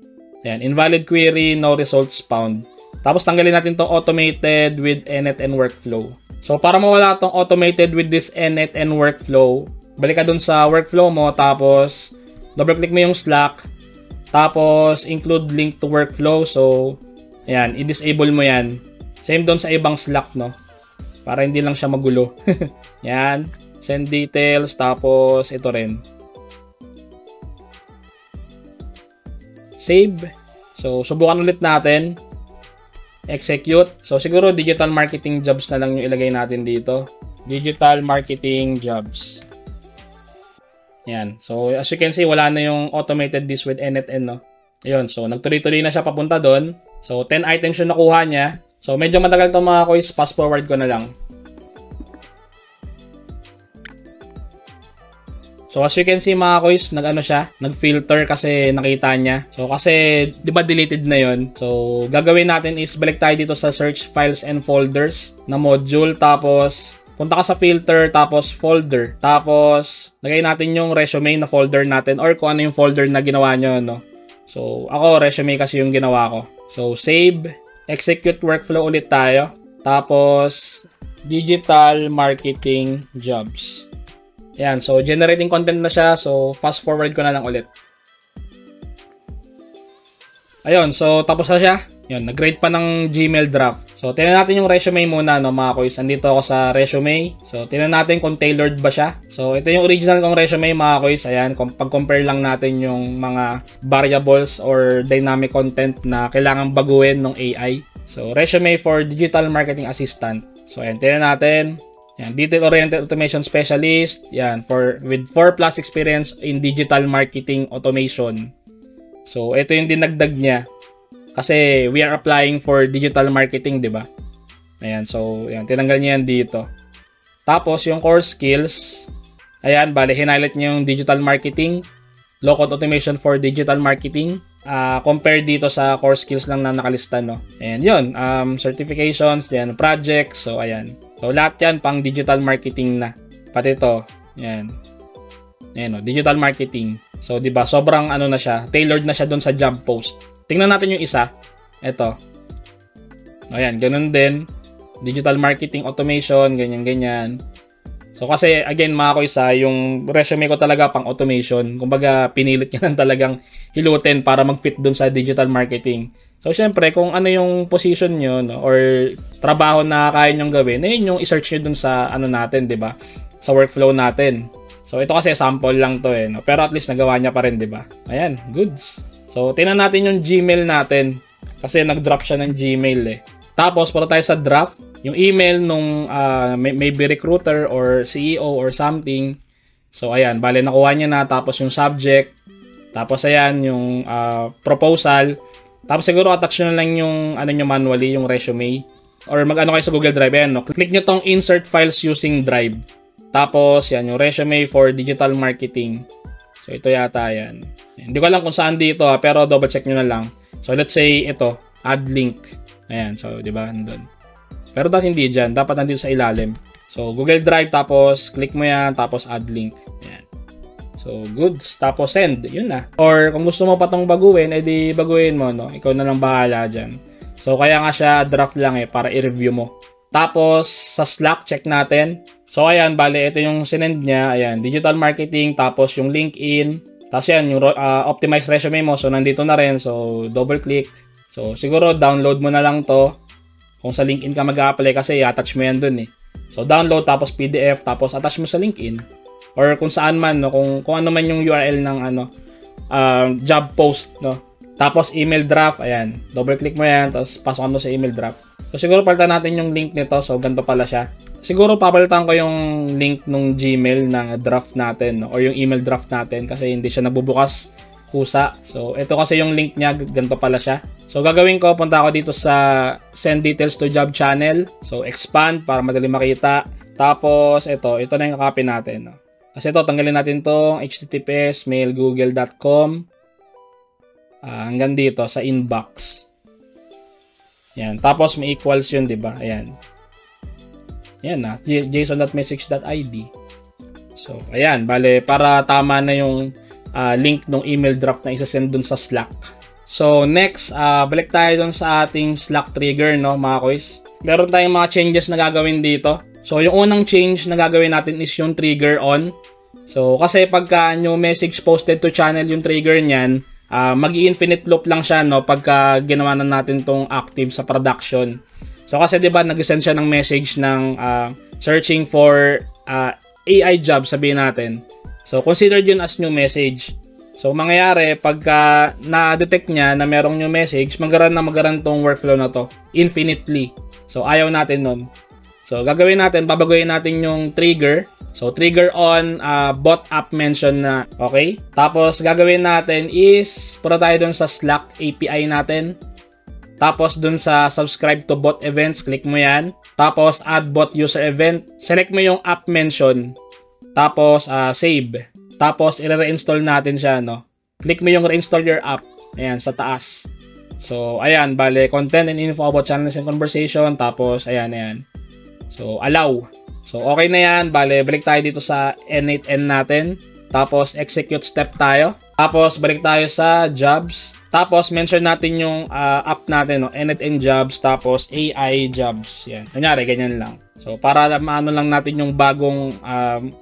Ayan, invalid query, no results found. Tapos tanggalin natin tong automated with NetN workflow. So para mawala tong automated with this NetN workflow, balik ka dun sa workflow mo, tapos double click mo yung Slack, tapos include link to workflow. So ayan, i-disable mo yan. Same dun sa ibang Slack, no? Para hindi lang siya magulo. Yan, send details, tapos ito rin. Save. So, subukan ulit natin. Execute. So, siguro digital marketing jobs na lang yung ilagay natin dito. Digital marketing jobs. Yan. So, as you can see, wala na yung automated this with NetN, no? Ayun. So, nagtuloy-tuloy na siya papunta doon. So, 10 items yung nakuha niya. So, medyo matagal to mga kuys. Fast forward ko na lang. So, as you can see mga kuys, nag-ano siya, nag-filter kasi nakita niya. So, kasi, di ba deleted na yon. So, gagawin natin is balik tayo dito sa search files and folders na module. Tapos, punta ka sa filter, tapos folder. Tapos, lagay natin yung resume na folder natin or kung ano yung folder na ginawa nyo, no? So, ako, resume kasi yung ginawa ko. So, save, execute workflow ulit tayo. Tapos, digital marketing jobs. Ayan, so generating content na siya. So, fast forward ko na lang ulit. Ayun, so tapos na siya. Yun, nag-grade pa ng Gmail draft. So, tingnan natin yung resume muna, no, mga kuys. Andito ako sa resume. So, tingnan natin kung tailored ba siya. So, ito yung original kong resume, mga kuys. Ayan, pag-compare lang natin yung mga variables or dynamic content na kailangan baguhin ng AI. So, resume for digital marketing assistant. So, ayan, tingnan natin. Yan, detail-oriented automation specialist. Yan, with 4+ experience in digital marketing automation. So, ito yung dinagdag niya. Kasi we are applying for digital marketing, di ba? Ayan, so, yan, tinanggal niya yan dito. Tapos, yung core skills. Ayan, bali, hinighlight niya yung digital marketing. Low-code automation for digital marketing. Compare dito sa core skills lang na nakalista, no? Ayan, yun. Certifications, yan, projects. So, ayan. So, lahat yan pang digital marketing na. Pati ito. Ayan. Ayan, no? Digital marketing. So, di ba sobrang ano na siya. Tailored na siya dun sa job post. Tingnan natin yung isa. Ito. Ayan, ganun din. Digital marketing automation, ganyan-ganyan. So, kasi, again, mga ko isa, yung resume ko talaga pang automation. Kumbaga, pinilit niya lang talagang hilutin para mag-fit dun sa digital marketing. So, syempre, kung ano yung position nyo, no, or trabaho na kaya nyong gawin, yun yung i-search nyo dun sa, ano natin, di ba? Sa workflow natin. So, ito kasi sample lang to, no? Pero at least nagawa niya pa rin, di ba? Ayan, goods. So, tingnan natin yung Gmail natin. Kasi nag-drop siya ng Gmail, Tapos, para tayo sa draft. yung email nung maybe recruiter or CEO or something. So ayan, bale nakuha niya na, tapos yung subject, tapos ayan yung proposal. Tapos siguro attach nyo na lang yung ano nyo manually, yung resume. Or mag-ano kayo sa Google Drive, ayan, no? Click nyo tong insert files using Drive. Tapos yan, yung resume for digital marketing. So ito yata yan. Hindi ko alam kung saan dito pero double check nyo na lang. So let's say ito, add link. Ayan, so di ba nandun. Pero dapat hindi dyan, dapat nandito sa ilalim. So Google Drive, tapos click mo yan, tapos add link. Ayan. So goods, tapos send, yun na. Or kung gusto mo pa tong baguhin, edi baguhin mo, no? Ikaw na lang bahala dyan. So kaya nga siya draft lang para i-review mo. Tapos sa Slack, check natin. So ayan, bale ito yung sinend niya. Ayan, digital marketing, tapos yung LinkedIn. Tapos yan, yung optimized resume mo. So nandito na rin. So double click. So siguro download mo na lang to. Kung sa LinkedIn ka mag-a-apply kasi attach mo yan dun eh. So download, tapos PDF, tapos attach mo sa LinkedIn. Or kung saan man, no? Kung ano man yung URL ng job post, no? Tapos email draft, ayan. Double click mo yan, tapos pasok mo sa email draft. So siguro palitan natin yung link nito. So ganito pala siya. Siguro papalitan ko yung link nung Gmail na draft natin, no? Or yung email draft natin kasi hindi siya nabubukas kusa. So ito kasi yung link niya, ganito pala siya. So gagawin ko, punta ako dito sa send details to job channel. So expand para madali makita. Tapos ito na yung copy natin, no? Kasi ito, tanggalin natin tong https mailgoogle.com. Hanggang dito sa inbox. Yan. Tapos may equals yun, di ba? Ayan. Yan na. json.message.id. So, ayan. Bale, para tama na yung link ng email draft na isasend dun sa Slack. So, next, balik tayo dun sa ating Slack trigger, no, mga kois. Meron tayong mga changes na gagawin dito. So, yung unang change na gagawin natin is yung trigger on. So, kasi pagka new message posted to channel yung trigger niyan, mag-infinite loop lang siya, no, pagka ginawa na natin tong active sa production. So kasi 'di ba nag-send siya ng message ng searching for AI job, sabihin natin. So considered yun as new message. So mangyayari pagka na-detect niya na merong new message, magaran tong workflow na to infinitely. So ayaw natin nun. So gagawin natin, babaguhin natin yung trigger. So trigger on bot app mention na, okay? Tapos gagawin natin is punta tayo dun sa Slack API natin. Tapos dun sa subscribe to bot events, click mo yan. Tapos add bot user event, select mo yung app mention. Tapos save. Tapos i-reinstall natin siya, no? Click mo yung reinstall your app. Ayan, sa taas. So ayan, bale content and info about channels and conversation. Tapos ayan. So allow. So okay na yan, bale balik tayo dito sa N8N natin. Tapos execute step tayo. Tapos balik tayo sa jobs. Tapos mention natin yung app natin, no? N8N jobs, tapos AI jobs. Yan. Kunyari, ganyan lang. So para maano lang natin yung bagong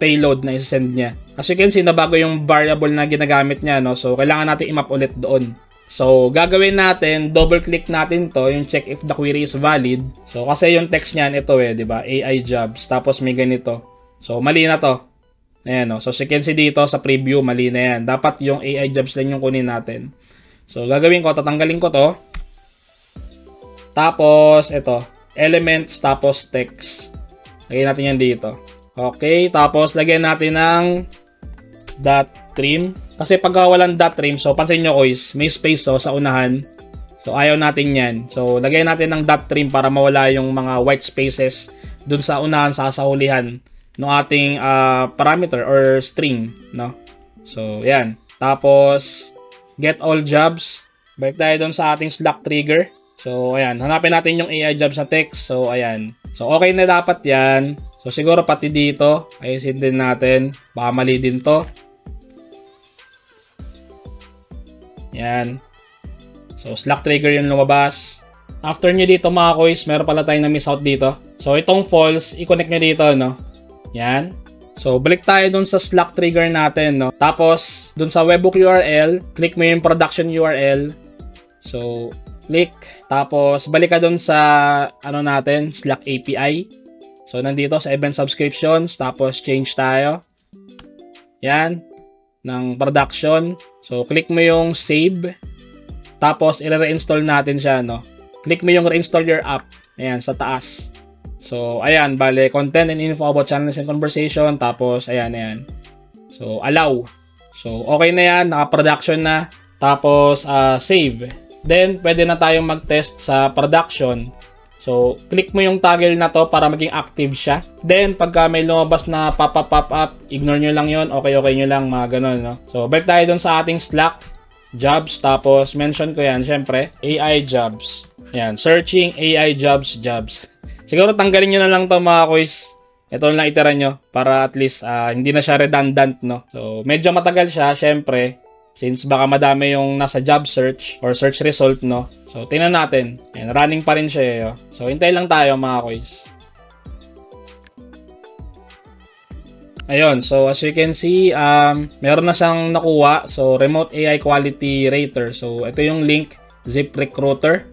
payload na isasend niya. As you can see, nabago yung variable na ginagamit niya, no? So kailangan natin i-map ulit doon. So gagawin natin, double click natin to, yung check if the query is valid. So kasi yung text niyan ito di ba? AI jobs, tapos may ganito. So mali na to. Ayan, no? So as you can see dito sa preview, mali na yan. Dapat yung AI jobs lang yung kunin natin. So gagawin ko, tatanggalin ko to. Tapos ito, elements, tapos text. Lagyan natin yan dito. Okay, tapos lagyan natin ng dot trim. Kasi pag walang dot trim, so pansin nyo guys, may space sa unahan. So ayaw natin yan. So lagyan natin ng dot trim para mawala yung mga white spaces dun sa unahan, sa hulihan ng ating parameter or string, no? So yan. Tapos get all jobs. Balik tayo dun sa ating Slack trigger. So ayan, hanapin natin yung AI jobs na text. So ayan. So okay na dapat yan. So siguro pati dito, ayusin din natin. Baka mali din to. Yan. So Slack trigger yung lumabas. After nyo dito mga kois, meron pala tayong na-miss out dito. So itong false, i-connect nyo dito, no? Yan. So balik tayo dun sa Slack trigger natin, no? Tapos dun sa webhook URL, click mo yung production URL. So click. Tapos balik ka dun sa ano natin, Slack API. So nandito sa event subscriptions, tapos change tayo. Yan. Ng production. So click mo yung save. Tapos i-reinstall natin siya, no? Click mo yung reinstall your app. Ayan, sa taas. So, ayan, bale, content and info about channels and conversation. Tapos, ayan. So, allow. So, okay na yan. Naka-production na. Tapos, save. Then, pwede na tayong mag-test sa production. So, click mo yung toggle na to para maging active siya. Then, pagka may lumabas na pop up, ignore nyo lang yon. Okay nyo lang, mga ganun, no? So, balik tayo dun sa ating Slack. Jobs. Tapos, mention ko yan, syempre, AI jobs. Yan, searching AI jobs. Siguro, tanggalin nyo na lang to, mga quiz. Ito lang itira nyo para at least hindi na siya redundant, no? So, medyo matagal siya, syempre. Since baka madami yung nasa job search or search result, no? So, tingnan natin. Ayan, running pa rin siya. So, hintay lang tayo, mga quiz. Ayun. So, as you can see, meron na siyang nakuha. So, Remote AI Quality Rater. So, ito yung link. ZipRecruiter.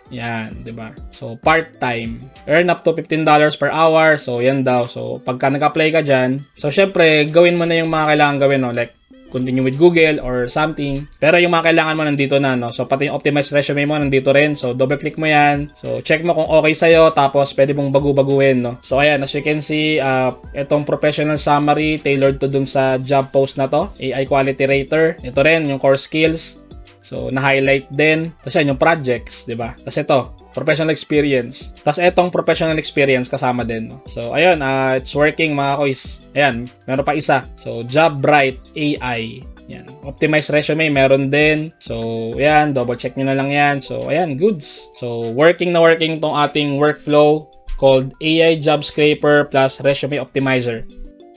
Yan, diba? So, part-time. Earn up to $15 per hour. So, yan daw. So, pagka nag-apply ka dyan, so, syempre, gawin mo na yung mga kailangan gawin, no? Like, continue with Google or something. Pero yung mga kailangan mo nandito na, no? So, pati yung optimized resume mo nandito rin. So, double-click mo yan. So, check mo kung okay sa'yo. Tapos, pwede mong baguhin, no? So, ayan. As you can see, itong professional summary tailored to dun sa job post na to. AI Quality Rater. Ito rin, yung core skills. So, na-highlight din. Tapos yan, yung projects, di ba? Tapos ito, professional experience. Tapos itong professional experience kasama din. No? So, ayun, it's working, mga quiz. Ayan, meron pa isa. So, JobBright AI. Yan. Optimized resume, meron din. So, ayan, double check nyo na lang yan. So, ayan, goods. So, working na working tong ating workflow called AI Job Scraper plus Resume Optimizer.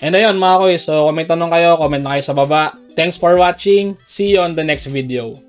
And ayun, mga quiz. So, kung may tanong kayo, comment na kayo sa baba. Thanks for watching. See you on the next video.